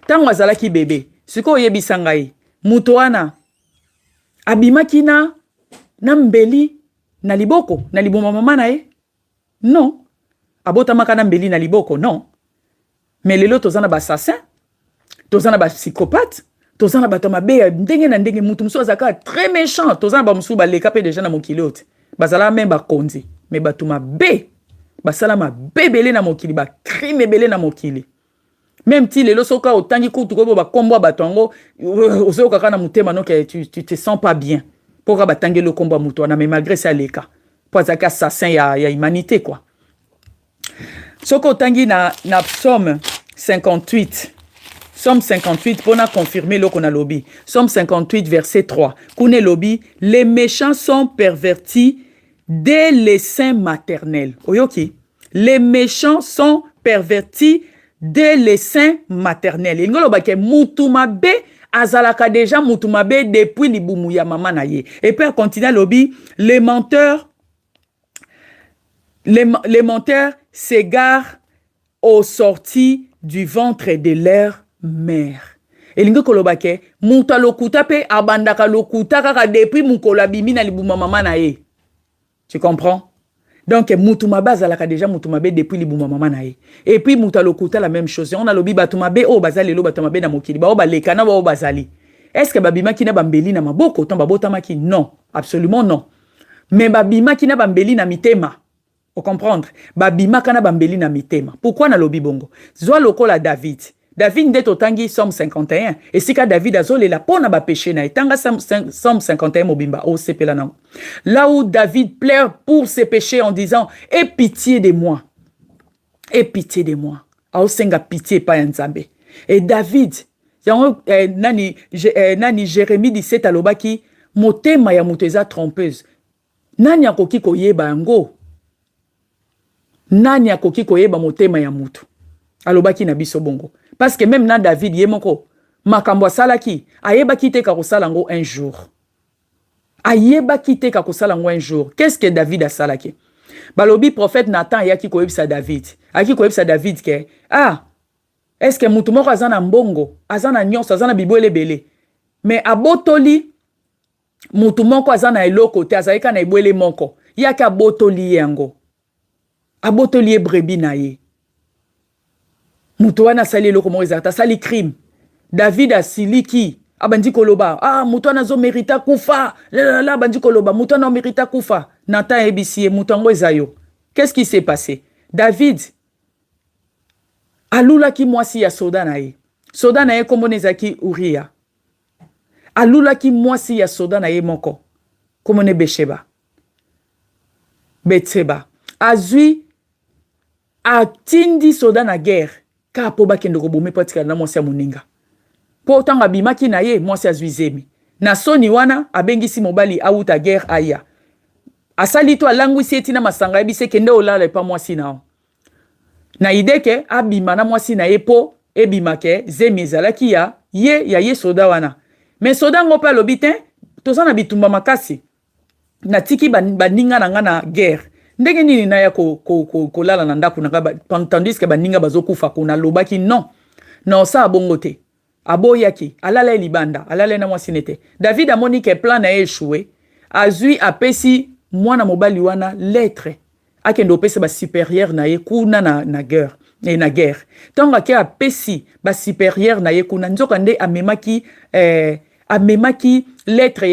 Tango azalaki bébé, siko oyebisa ngai, muto wana abimaki na mbeli na liboko, na liboma mama na ye? Non. Abotamaka na mbeli na liboko, non. Mais lelo tozana ba assassin, tozana ba psychopathe, tozana bato mabe ndenge na ndenge mutu musu azaka très méchant, tozana ba musu ba leka pe déjà na mokili ote. Bazala même ba konzi, mais bato mabe, basala mabe belé na mokili, ba crime belé na mokili. Même ti lelo soka otangi kutu ko ba kombo bato ngo, ozoka kana mutema no que tu te sens pas bien. Pourquoi batangi le combo mutu na mais malgré ça leka. Pour azaka assassin ya humanité quoi. Soko otangi na Psaume 58. Psaume 58 pour confirmer le qu'on a lobby. Psaume 58 verset 3. Kune lobby, les méchants sont pervertis dès les seins maternels. Oyoki. Les méchants sont pervertis dès les seins maternels. Ingolo bake mutumabe azalaka déjà mutumabe depuis libumu ya mama na ye. Et puis à continuer lobby, les menteurs s'égarent aux sorties du ventre de leur mère. Elingo kolobake muta lokuta pe abandaka lokuta kaka depuis mukolo abimi na libuma mama na ye. Tu comprends? Donc mutumabe azalaka déjà mutumabe depuis libuma mama na ye. Et puis muta lokuta la même chose. On a lobi batumabe o bazali lo batumabe na mokili ba o baleka na ba o bazali. Est-ce que babima ki na bambeli na maboko ton babotama ki? Non, absolument non. Mais babima ki na bambeli na mitema. Faut comprendre. Babima kana bambeli na mitema. Pourquoi na lobi bongo? Zwa lokola David. David nde totangi Somme 51. Et si ka David azole la pona ba péché na etanga Somme 51 mobimba o sepela na. Là où David pleure pour ses péchés en disant aie pitié de moi. Aie pitié de moi. Ao senga pitié pa nzambe. Et David nani Jérémie 17 alobaki motema ya mutu eza trompeuse. Nani akoki koyeba yango? Nani akoki koyeba motema ya mutu? Alobaki na biso bongo. Parce que même na David yemoko makambo asalaki ayebaki te ka kosala ngo un jour. Ayebaki te ka kosala ngo un jour. Qu'est-ce que David asalaki? Balobi prophète Nathan yaki koyebisa David. Aki koyebisa David ke est-ce que mutu moko azana mbongo, azana nyonso, azana bibwele bele. Mais abotoli mutu moko azana eloko te, azalika na ibwele moko. Yaki abotoli yango. Abotoli brebi na ye. Mutu wana sali eloko moko ezata sali crime. David asiliki abandi koloba mutu wana zo merita kufa. La bandi koloba mutu wana merita kufa. Nathan ebisiye mutu ngo ezayo. Qu'est-ce qui s'est passé? David alula ki mwasi ya soda na ye. Soda na ye kombo nezaki Uria. Alula ki mwasi ya soda na ye moko. Kombo ne Betseba. Azui atindi soda na guerre. Ka po bakendo ko bome patika na mwasi ya moninga. Po tanga bimaki na ye mwasi azui zemi. Na soni wana abengisi mobali auta guerre aya. Asali to alangwisi etina masanga ebise kende olala pa mwasi nao. Na ideke abima na mwasi na ye po ebimake zemi ezalaki ya ye soda wana. Mais soda ngo pa lobite tozana bitumba makasi. Na tiki baninga na nga na guerre. Ndenge nini na ya kolala na ndaku na tandis que baninga bazokufa kuna lobaki non. Non sa bongote. Aboyaki alala libanda, alala na mwasi nete. David amoni ke plan na échoué. Azui apesi mwana mobali wana lettre. Akendo pesi ba supérieur na ye kuna na guerre. Na guerre. Tonga ke apesi ba supérieur na ye kuna nzoka nde amemaki lettre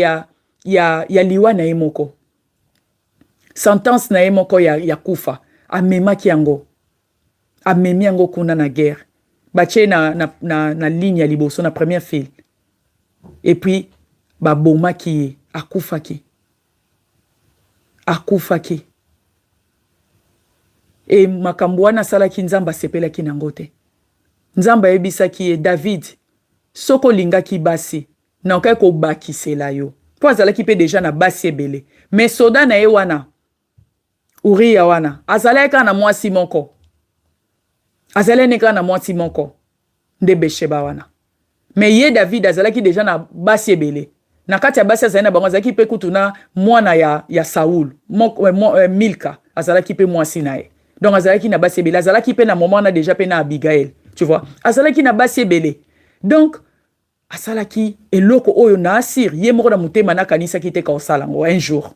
ya liwa na ye moko. Sentence na ye moko ya kufa. Amemaki yango. Amemi yango kuna na guerre. Bache na ligne ya liboso na première file. Et puis babomaki akufaki. Akufaki. Et makambo wana salaki nzamba sepelaki nango te. Nzamba yebisaki David soko lingaki basi na okai ko bakisela yo. Po azalaki pe déjà na basi ebele. Mais soda na ye wana Uriya wana. Azaleka na mwasi moko. Azaleneka na mwasi moko. Nde Besheba wana. Mais ye David azalaki déjà na basi ebele. Na kati ya basi azali na bango azalaki pe kutuna mwana ya Saul. Milka azalaki pe mwasi na ye. Donc azalaki na basi ebele. Azalaki pe na moment na déjà pe na Abigail. Tu vois? Azalaki na basi ebele. Donc asalaki eloko oyo na asir ye moko na mutema na kanisa ki te ka osalango un jour.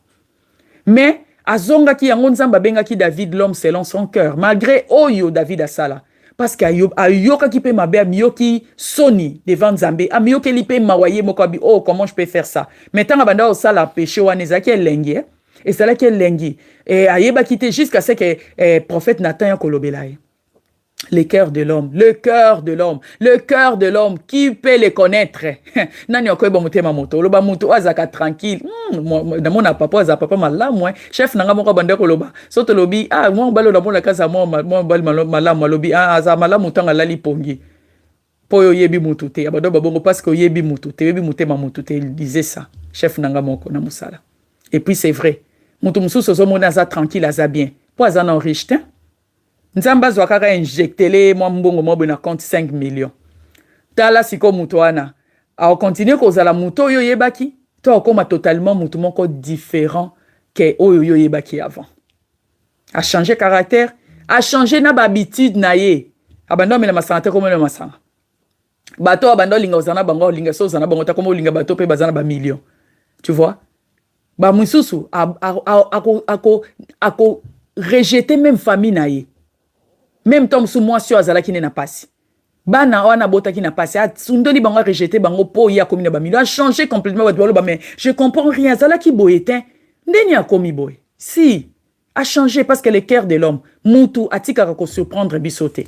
Mais azongaki yango nzamba bengaki David l'homme selon son cœur malgré oyo David asala parce que ayokaki pe mabe amiyoki soni devant Nzambe amiyoki lipe mawaye moko abi oh comment je peux faire ça mais tant banda osala péché wana ezaki elengi et ça là qui elengi et ayebaki te jusqu'à ce que prophète Nathan ya kolobela ye. Le cœur de l'homme, le cœur de l'homme, le cœur de l'homme, qui peut les connaître? Nani okoy ba mutema moto, loba muto azaka tranquille. Na mona papa za papa mala moi, chef nanga moko bande ko loba. Soto lobi ah moi balo na mona kaza moi bal mala lobi ah za mala mutanga lali pongi. Poyo yebi mutute, abado babongo parce que yebi mutute, yebi mutema mutute, il disait ça. Chef nanga moko na musala. Et puis c'est vrai. Mutu mususu zo mona za tranquille aza bien. Po aza na riche. Nzamba zwakaka injectele mwa mbongo mwa na compte 5 millions. Tala siko muto wana. A continue kozala muto oyo yebaki, to akoma totalement muto moko différent que oyo yebaki avant. A changé caractère, a changé na habitude na ye. Abando mena masanga te komo na masanga. Bato abando linga ozana bango linga so ozana bango ta komo linga bato pe bazana ba millions. Tu vois? Ba mususu ako rejeter même famille na ye. Même Tom sous moi sur azala qui n'a pas si. Bana wana bota qui n'a pas si. Sundoli bango rejeté bango po ya komi na ba a changé complètement mais je comprends rien azala qui boyetin. Ndeni a komi boy. Si a changé parce que le cœur de l'homme mutu atika ko surprendre bisoté.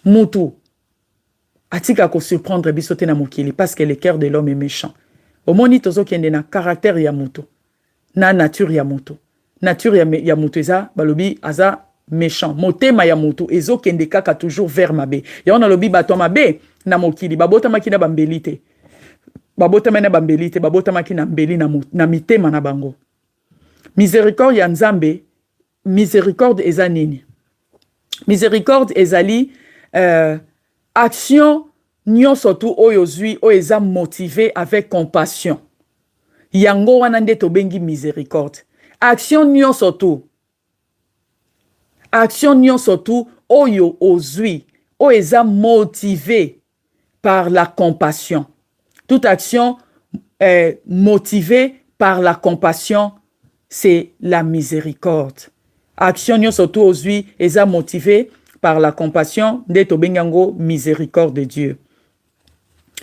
Mutu atika ko surprendre bisoté na mokili parce que le cœur de l'homme est méchant. Au moni tozo kende na caractère ya mutu. Na nature ya mutu. Nature ya mutu eza balobi aza méchant. Motema ya mutu ezo kende kaka toujours vers mabe. Ya on a lobi bato mabe na mokili babota makina bambelite. Babota mena bambelite, babota makina mbeli na mitema na bango. Miséricorde ya Nzambe, miséricorde eza nini? Miséricorde ezali action nyonso tu oyo zui o eza motivé avec compassion. Yango wana nde tobengi miséricorde. Action nyonso tu action nyonso tu oyo ozui o eza motivé par la compassion. Toute action motivée par la compassion, c'est la miséricorde. Action nyonso tu ozui eza motivé par la compassion de tobengango miséricorde de Dieu.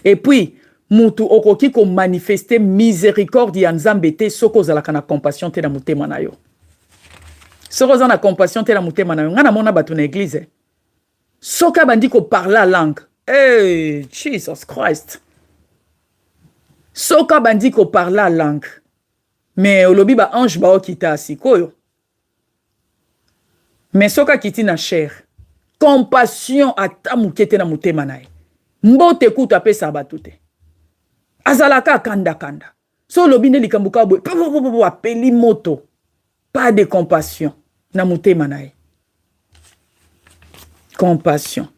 Et puis mutu okoki ko manifester miséricorde ya Nzambe te soko zalaka na compassion te na motema na yo. Soko za na compassion te na motema na yo ngana mona bato na église. Soka bandi ko parler langue. Hey, Jesus Christ. Soka bandi ko parler langue. Mais olobi ba ange ba okita sikoyo. Mais soka kiti na chair. Compassion ata mukete na motema na ye. Mbote kuta pe sabatu te. Azalaka kanda. So lobine likambuka boy. Apeli moto. Pas de compassion. Na motema na ye. Compassion.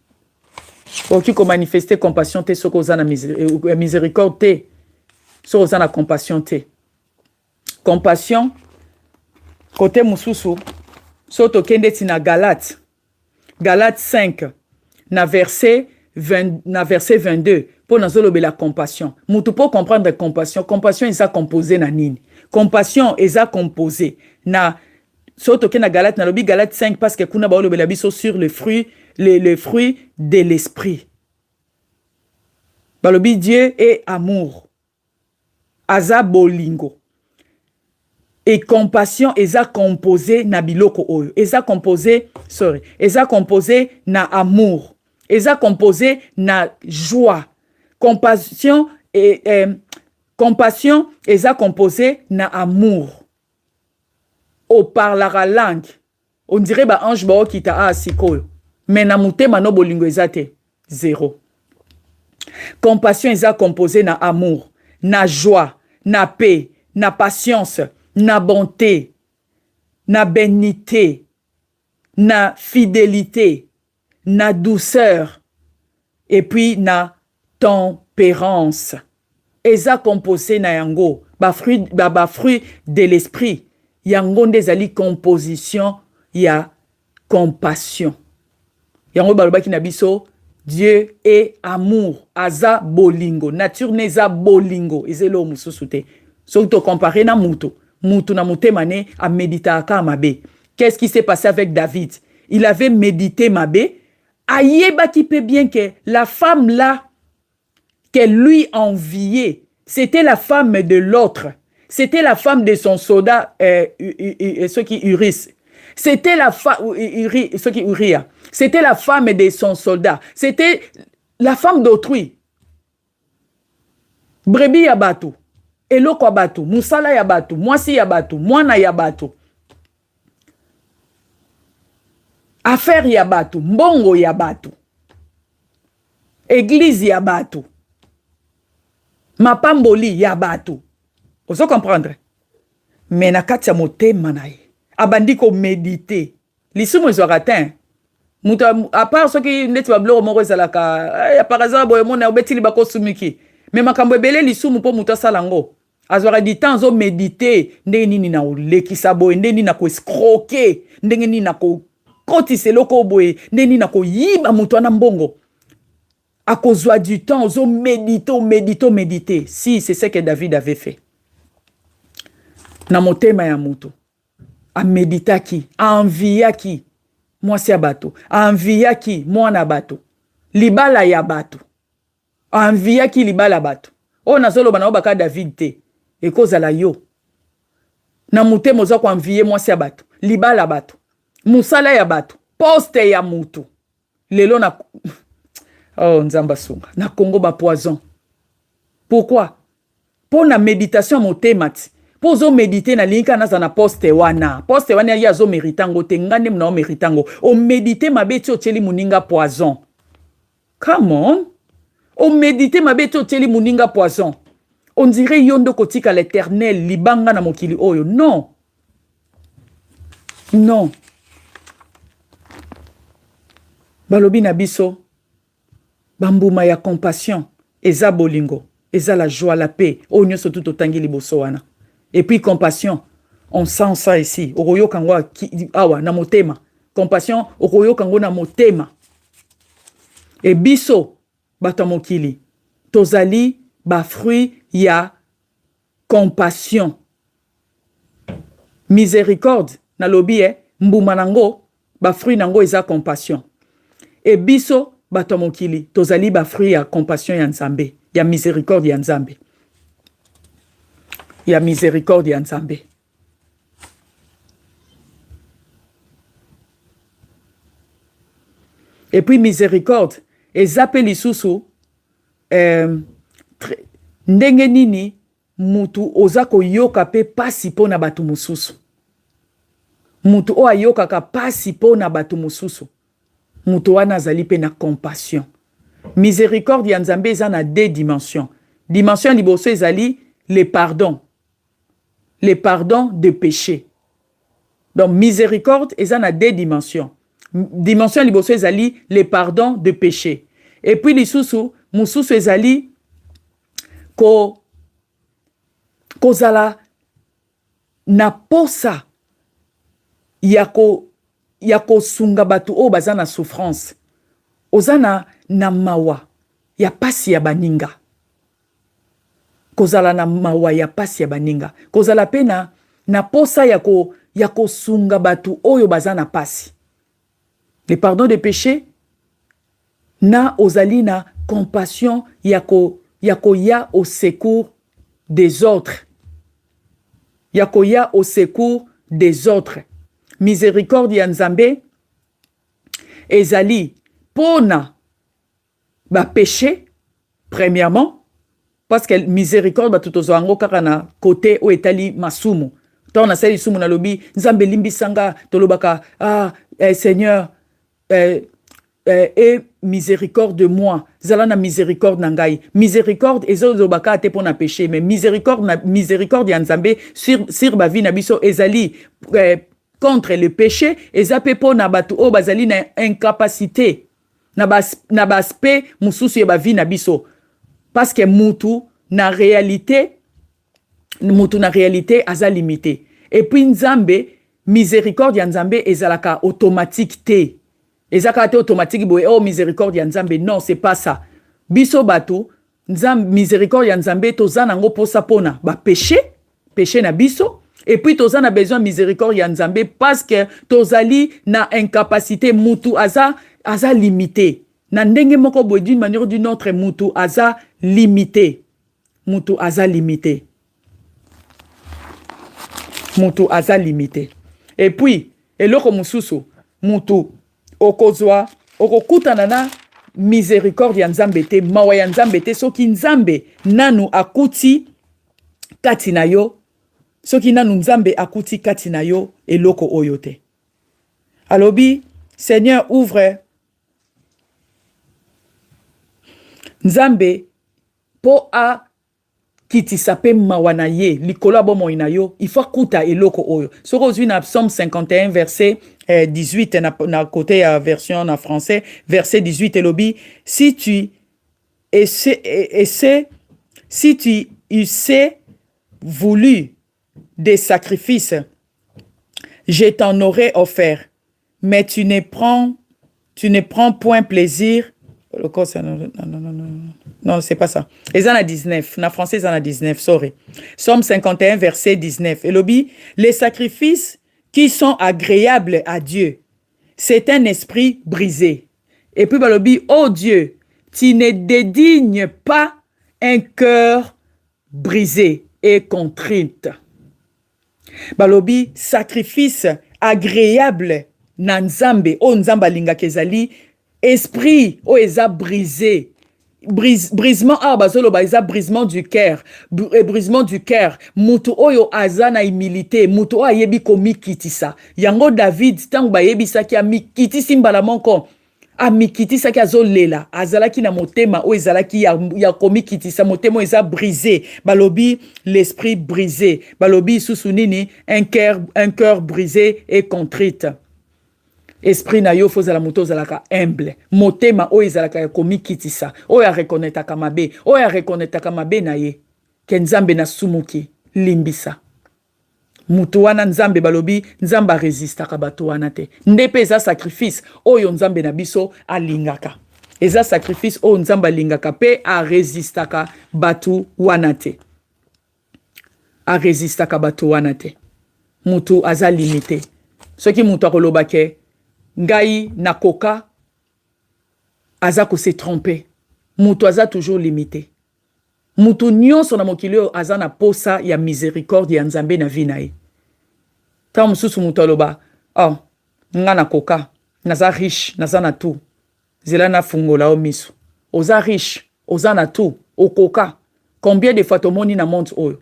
Oki ko manifester compassion te soko za na miséricorde te. Soko za na compassion te. Compassion côté mususu soto kende tina Galate 5 na verset 22 pour nous lever la compassion. Mutu pour comprendre compassion. Compassion est composé na nini. Compassion est composé na soto kende na Galate na lobi Galate 5 parce que kuna ba lever la biso sur le fruit de l'esprit. Balobi Dieu est amour. Aza bolingo. Et compassion eza composé na biloko oyo. Eza composé na amour. Eza composé na joie. Compassion eza composé na amour. O parlara langue. On dirait ba ange ba okita a sikoyo. Mais na mutema no bolingo eza te. Zéro. Compassion eza composé na amour, na joie, na paix, na patience, na bonté, na bénité, na fidélité, na douceur, et puis na tempérance. Eza composé na yango, ba fruit de l'esprit. Yango ndezali composition ya compassion. Yango balobaki na biso, Dieu est amour, aza bolingo, nature neza bolingo, ezelo mususu te. So to comparer na mutu na mutema ne a méditaka mabe. Qu'est-ce qui s'est passé avec David? Il avait médité mabe, ayeba qui peut bien que la femme là que lui enviait, c'était la femme de l'autre. C'était la femme de son soldat, ceux qui Uris. C'était la femme, ceux qui Uria. C'était la femme de son soldat. C'était la femme d'autrui. Brebi ya batu. Eloko ya batu. Musala ya batu. Mwasi ya batu. Mwana ya batu. Affaire ya batu. Mbongo ya batu. Église ya batu. Mapamboli ya batu. Oso comprendre? Mais na kati ya motema na ye. Abandi ko méditer. Lisumu ezwaka te. À part ceux qui neti bablo moko ezalaka ya par exemple boye mona obetili bako sumiki. Mais makambo ebele lisumu po muto salango. Azwaka di temps zo méditer ndenge nini na olekisa boye ndenge nini na ko escroquer ndenge nini na ko kotisa eloko boye ndenge nini na ko yiba muto ana mbongo. À cause du temps zo méditer. Si c'est ce que David avait fait. Na motema ya muto. A méditaki, a enviaki, mwasi ya bato, a enviaki, mwana bato, libala ya bato, a enviaki libala bato. O nazolo bana obaka David te, ekozala yo. Na mutema oza ko envier mwasi ya bato, libala bato, musala ya bato, poste ya mutu. Lelo na oh nzamba sunga, na Congo ba poison. Pourquoi? Pour na méditation motema ti. Po zo méditer na linka na za na poste wana ya zo méritango te ngane mna o méritango o méditer mabeti o teli muninga poison. Come on, o méditer mabeti o teli muninga poison. On dirait yondo kotika l'Éternel libanga na mokili oyo. Non, balobi na biso bambuma ya compassion eza bolingo, eza la joie, la paix o nyoso tout otangi liboso wana. Et puis compassion, on sent ça ici. Oroyo kangwa awa na motema. Compassion, oroyo kangwa na motema. Et biso batamokili. Tozali ba fruit ya compassion. Miséricorde na lobi mbuma nango ba fruit nango eza compassion. Et biso batamokili. Tozali ba fruit ya compassion ya Nzambe, ya miséricorde ya Nzambe. Il y a miséricorde ya Nzambe. Et puis miséricorde, ezape lisusu ndenge nini mutu oza koyoka pe pasi po na batu mususu. Mutu o ayokaka pasi po na batu mususu. Mutu wana azali pe na compassion. Miséricorde ya Nzambe eza na deux dimensions. Dimension liboso ezali le pardon. Les pardons de péché. Donc, miséricorde, ils en a deux dimensions. Dimension liboso ezali, les pardons de péché. Et puis, les mususu ezali, kozala na posa yako sunga batu o bazana souffrance. Ozana na mawa, ya pasi ya baninga. Kozala na mawa ya pasi ya baninga. Kozala pena na posa yako sunga batu oyo bazana pasi. Le pardon de péché na ozali na compassion yako ya au secours des autres. Yako ya au secours des autres. Miséricorde ya Nzambe ezali pona ba péché premièrement. Parce que miséricorde ba tutozo ango kaka na côté o etali masumu. Tant na seli sumu na lobi Nzambe limbi sanga tolobaka Seigneur et miséricorde de moi. Zala na miséricorde na ngai. Miséricorde ezolobaka te pona péché mais miséricorde ya Nzambe sur ba vie na biso ezali contre le péché, eza pe po na batu o bazali na incapacité na baspe mususu ba vie na biso parce que mutu na réalité aza limité. Et puis nzambe miséricorde ya nzambe ezalaka automatique te. Ezaka te automatique boye oh miséricorde ya nzambe, non, c'est pas ça. Biso batu nzambe miséricorde ya nzambe toza nango posa pona ba péché na biso. Et puis toza na besoin miséricorde ya nzambe parce que tozali na incapacité mutu aza limité. Na ndenge moko boye d'une manière ou d'une autre mutu aza limité. Mutu aza limité. Mutu aza limité. Et puis eloko mususu mutu okozwa okokutana na miséricorde ya nzambe te, mawa ya nzambe te, soki nzambe nanu akuti kati na yo, soki nanu nzambe akuti kati na yo eloko oyo te. Alobi Seigneur ouvre nzambe po a kitisa pe mawa na ye likolo bomoi na yo, il faut kuta eloko oyo. Soko ozwi na Psaume 51 verset 18 na côté version en français, verset 18 elobi si tu eussais voulu des sacrifices, je t'en aurais offert, mais tu ne prends point plaisir. Non, c'est pas ça. Ezana 19, na français Ezana 19, sorry. Psaume 51 verset 19. Elobi, les sacrifices qui sont agréables à Dieu, c'est un esprit brisé. Et puis balobi, oh Dieu, tu ne dédignes pas un cœur brisé et contrite. Balobi, sacrifice agréable na nzambe, o nzamba linga kezali, esprit o eza brisé. Brisement bazolo ba eza brisement du cœur, brisement du cœur. Mutu oyo azana humilité, mutu o ayebi komi kitisa. Yango David tangu ba yebisa ki amikitisi mbala monko. Amikitisa ki azolela, azalaki na motema o ezalaki ya komi kitisa, motema eza brisé. Balobi l'esprit brisé. Balobi susunini un cœur brisé et contrite. Esprit na yo fozala moto zalaka humble, motema o ezalaka komi kitisa, o ya reconnaître kamabe, o ya reconnaître kamabe na ye, ke nzambe na sumuki limbisa. Mutu wana nzambe balobi, nzamba resistaka bato wana te. Ndepe eza sacrifice oyo nzambe na biso alingaka. Eza sacrifice oyo nzamba lingaka pe a resistaka batu wana te. A resistaka batu wana te. Mutu aza limité. Soki mutu akolobake ngai na koka aza ko se tromper. Mutu aza toujours limité. Mutu nyonso na mokili oyo aza na posa ya miséricorde ya nzambe na vie na ye. Ta mususu mutu aloba, oh, nga na koka, naza riche, naza na tout. Zela na fungola o miso. Oza riche, oza na tout, okoka. Combien de fois tomoni na monde oyo?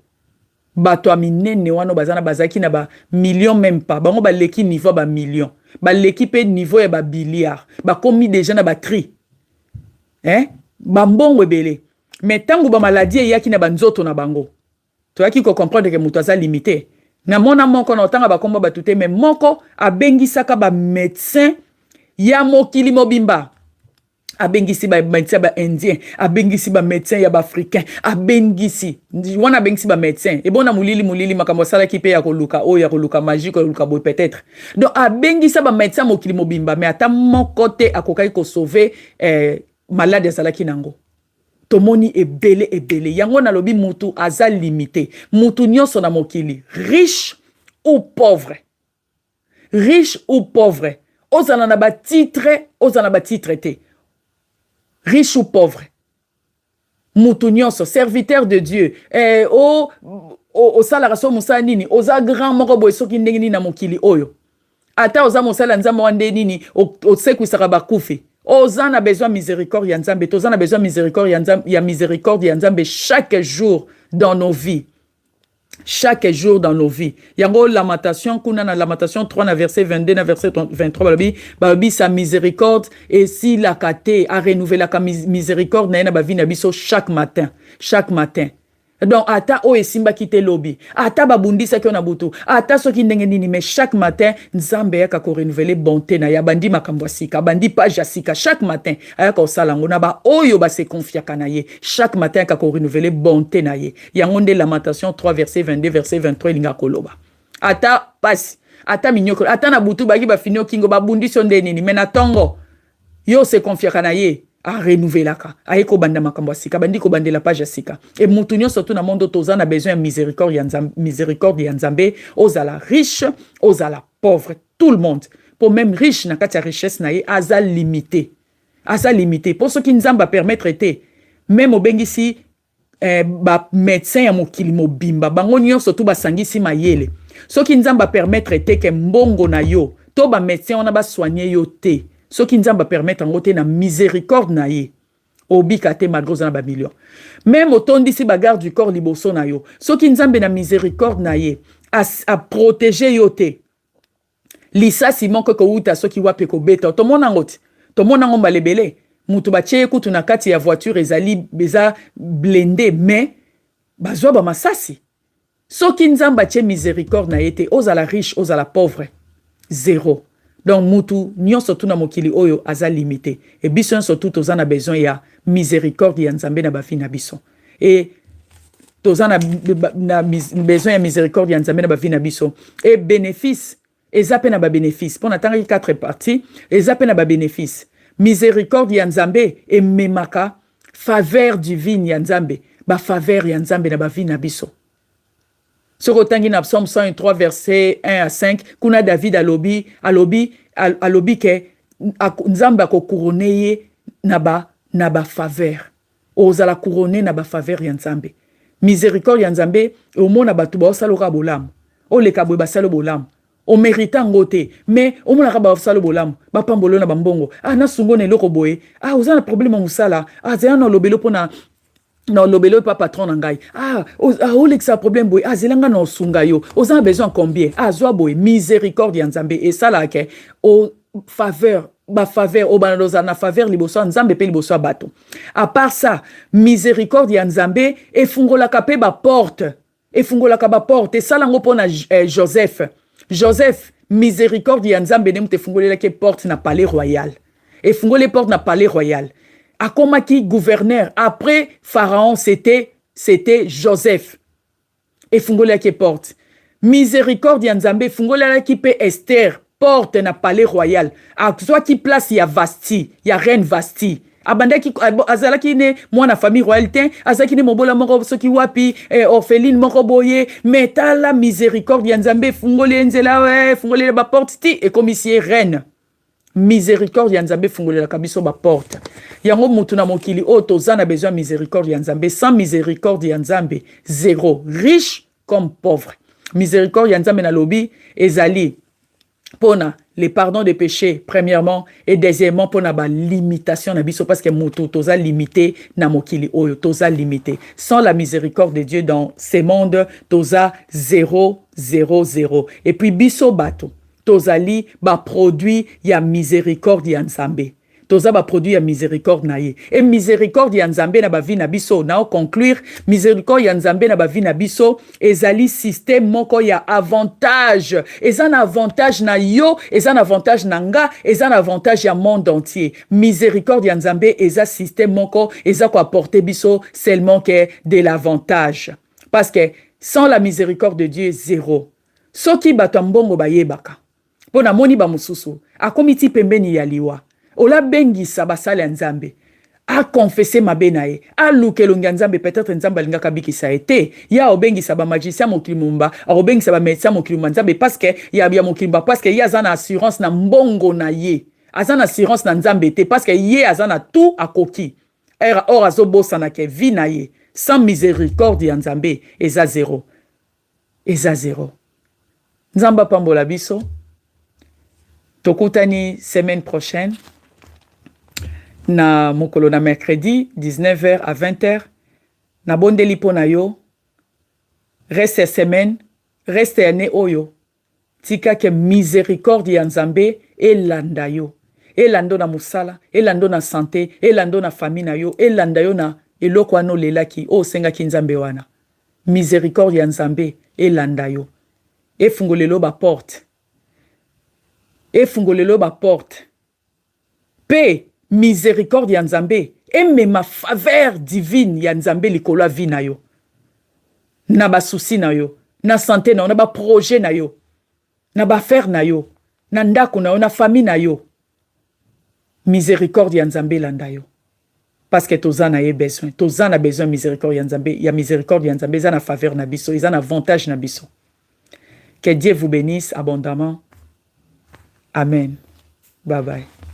Bato a minene wano bazana bazaki na ba million même pas. Bango ba leki niveau ba million. Ba leki pe niveau ya ba billiard. Ba komi déjà na ba tri. Ba mbongo ebele. Mais tango ba maladie yaki na ba nzoto na bango. To yaki ko comprendre que mutu aza limité. Na mona moko na otanga ba komba batute mais moko abengisaka ba médecin ya mokili mobimba. Abengisi ba médecin ba indien, abengisi ba médecin ya ba africain, abengisi wana abengisi ba médecin et bona mulili makambo sala ki pe ya koluka o ya koluka magique koluka boy peut-être. Donc abengisa ba médecin mokili mobimba mais ata mon côté akokai ko sauver malade sala ki nango. Tomoni ebele yango na lobi mutu aza limité. Mutu nyonso na mokili, riche ou pauvre. Riche ou pauvre. Ozana na ba titre te. Riche ou pauvre. Mutu nyonso, serviteur de Dieu. O sala so musa nini, oza grand moko boy soki ndenge nini na mokili oyo. Ata oza mosala nzambe wande nini, o sekwisaka bakufi. Oza na besoin miséricorde ya nzambe, toza na besoin miséricorde ya miséricorde ya nzambe chaque jour dans nos vies. Chaque jour dans nos vies. Yango lamentation, kuna na lamentation 3 na verset 22 na verset 23 babi sa miséricorde et si la kate a renouvelé la miséricorde na vie na biso chaque matin. Chaque matin. Donc, ata o esimba kite lobi. Ata babundisa ki on a butu. Ata so ki ndenge nini. Mais chaque matin, nzambe yaka ko renouveler bonté na ya bandi makambo sika. Bandi page sika. Chaque matin, ayaka o salango na ba oyo ba se confia kanaye. Chaque matin, yaka ko renouveler bonté na ye. Yangonde Lamentation 3, verset 22, verset 23, linga koloba. Ata pasi. Ata minyoko. Ata na butu bagi ba finio kingo ba bundi sonde nini. Mena tongo. Yo se confia kanaye. A renouveler ka a eko banda makambo sika bandi ko bande la page sika et mutunyo surtout na mondo tozana besoin de miséricorde ya nzambe ozala riche ozala pauvre tout le monde pour même riche na kati ya richesse na ye aza limité pour ce qui nzamba permettre te même obengisi ba médecin ya mokili mobimba bango nyonso tout basangisi mayele soki nzamba permettre te ke mbongo na yo to ba médecin on a ba soigner yo te ce qui nous a permis de na miséricorde na ye obika te malgré na ba million même autant d'ici bagarre du corps liboso na yo ce qui nous a na miséricorde na ye a protéger yo te lisa simon ko uta ce qui wape ko beta to mona ngoti to mona ngomba lebele mutu ba tie kutu na kati ya voiture ezali beza blindé mais bazwa ba masasi ce qui nous a tie miséricorde na ye te ozala riche ozala pauvre zéro. Donc, mutu, nyon surtout na mokili oyo aza limité. Et bison surtout, tozana besoin ya miséricorde ya nzambe na bafi na bison. Et tozana besoin ya miséricorde ya nzambe na bafi na bison. Et bénéfice, ezape na ba bénéfice. Pour n'attendre 4 parties, ezape na ba bénéfice. Miséricorde ya nzambe et memaka faveur divine ya nzambe. Ba faveur ya nzambe na bafi na bison. Sur Otangi na Psaume 103, verset 1 à 5, kuna David alobi ke nzamba ko couronner na ba faveur. Ozala couronner na ba faveur ya nzambe. Miséricorde ya nzambe o mona batu ba osaloka bolam. O leka boy basalo bolam. O mérita ngote, mais o mona ka ba osalo bolam. Ba pambolo na bambongo. Ah na sungo ne loko boye. Ah ozana problème musala. Ah zana lobelo pona non, l'obélo pas patron nangai. Olexa problème boy. Zelanga no sungayo. Oza besoin combien? Zwa boy miséricorde ya nzambe et ça là ke au faveur au banadoza na faveur liboso nzambe pe liboso bato. À part ça, miséricorde ya nzambe et fungola kape ba porte. Et fungola ka ba porte et ça lango pona Joseph. Joseph miséricorde ya nzambe ne mte fungolela ke porte na palais royal. Et fungole porte na palais royal. Akomaki gouverneur. Après Pharaon, c'était Joseph. Et fungola qui porte. Miséricorde ya nzambe, fungola qui peut Esther, porte na palais royal. A soit qui place ya Vasti, ya reine Vasti. Abanda ki azala ki ne mwana famille royalité, azala ki ne mobola moko soki wapi orpheline moko boye, metala miséricorde ya nzambe fungole nzela fungole ba porte ti et commissaire reine. Miséricorde ya nzambe fungolela kabiso ba porte. Yango mutu na mokili o tozana besoin miséricorde ya nzambe. Sans miséricorde ya nzambe, zéro. Riche comme pauvre. Miséricorde ya nzambe na lobi ezali pona les pardons des péchés premièrement et deuxièmement pona ba limitation na biso parce que mutu toza limité na mokili oyo toza limité. Sans la miséricorde de Dieu dans ce monde toza 0 0 0. Et puis biso bato tozali ba produit ya miséricorde ya nzambe. Toza ba produit ya miséricorde na ye. Et miséricorde ya nzambe na ba vie na biso. Na conclure, miséricorde ya nzambe na ba vie na biso ezali système moko ya avantage. Ezan avantage na yo, ezan avantage na nga, ezan avantage ya monde entier. Miséricorde ya nzambe eza système moko eza ko apporter biso seulement que de l'avantage. Parce que sans la miséricorde de Dieu, zéro. Soki bato mbongo bayebaka. Pona moni ba mususu akomiti pembeni ya liwa ola bengisa basala ya nzambe a confesser mabe na ye a lukelonga nzambe peut-être nzambe alingaka bikisa ete ya obengisa ba magicien mokilimumba a obengisa ba médecin mokilimumba nzambe parce que ya mokilimba parce que ya azana assurance na mbongo na ye azana assurance na nzambe te parce que ye azana tout akoki or azobosa na ke vie na ye sans miséricorde ya nzambe eza zéro nzamba pambola biso. Tokutani semaine prochaine na mokolo na mercredi 19h à 20h na bondeli pona yo reste semaine reste ane oyo tika ke miséricorde ya nzambe elanda yo elando na musala elando na santé elando na famille na yo elanda yo na eloko ano lelaki o senga ki nzambe wana miséricorde ya nzambe elanda yo efungolelo ba porte pe miséricorde ya nzambe emema faveur divine ya nzambe likolo ya vie na yo na basusi na yo na santé na yo na baprojet na yo na baaffaire na yo na ndako na yo na famille na yo miséricorde ya nzambe elanda yo parce que toza na ye besoin toza na besoin miséricorde ya miséricorde ya nzambe eza na faveur na biso eza na avantage na biso. Que Dieu vous bénisse abondamment. Amen. Bye bye.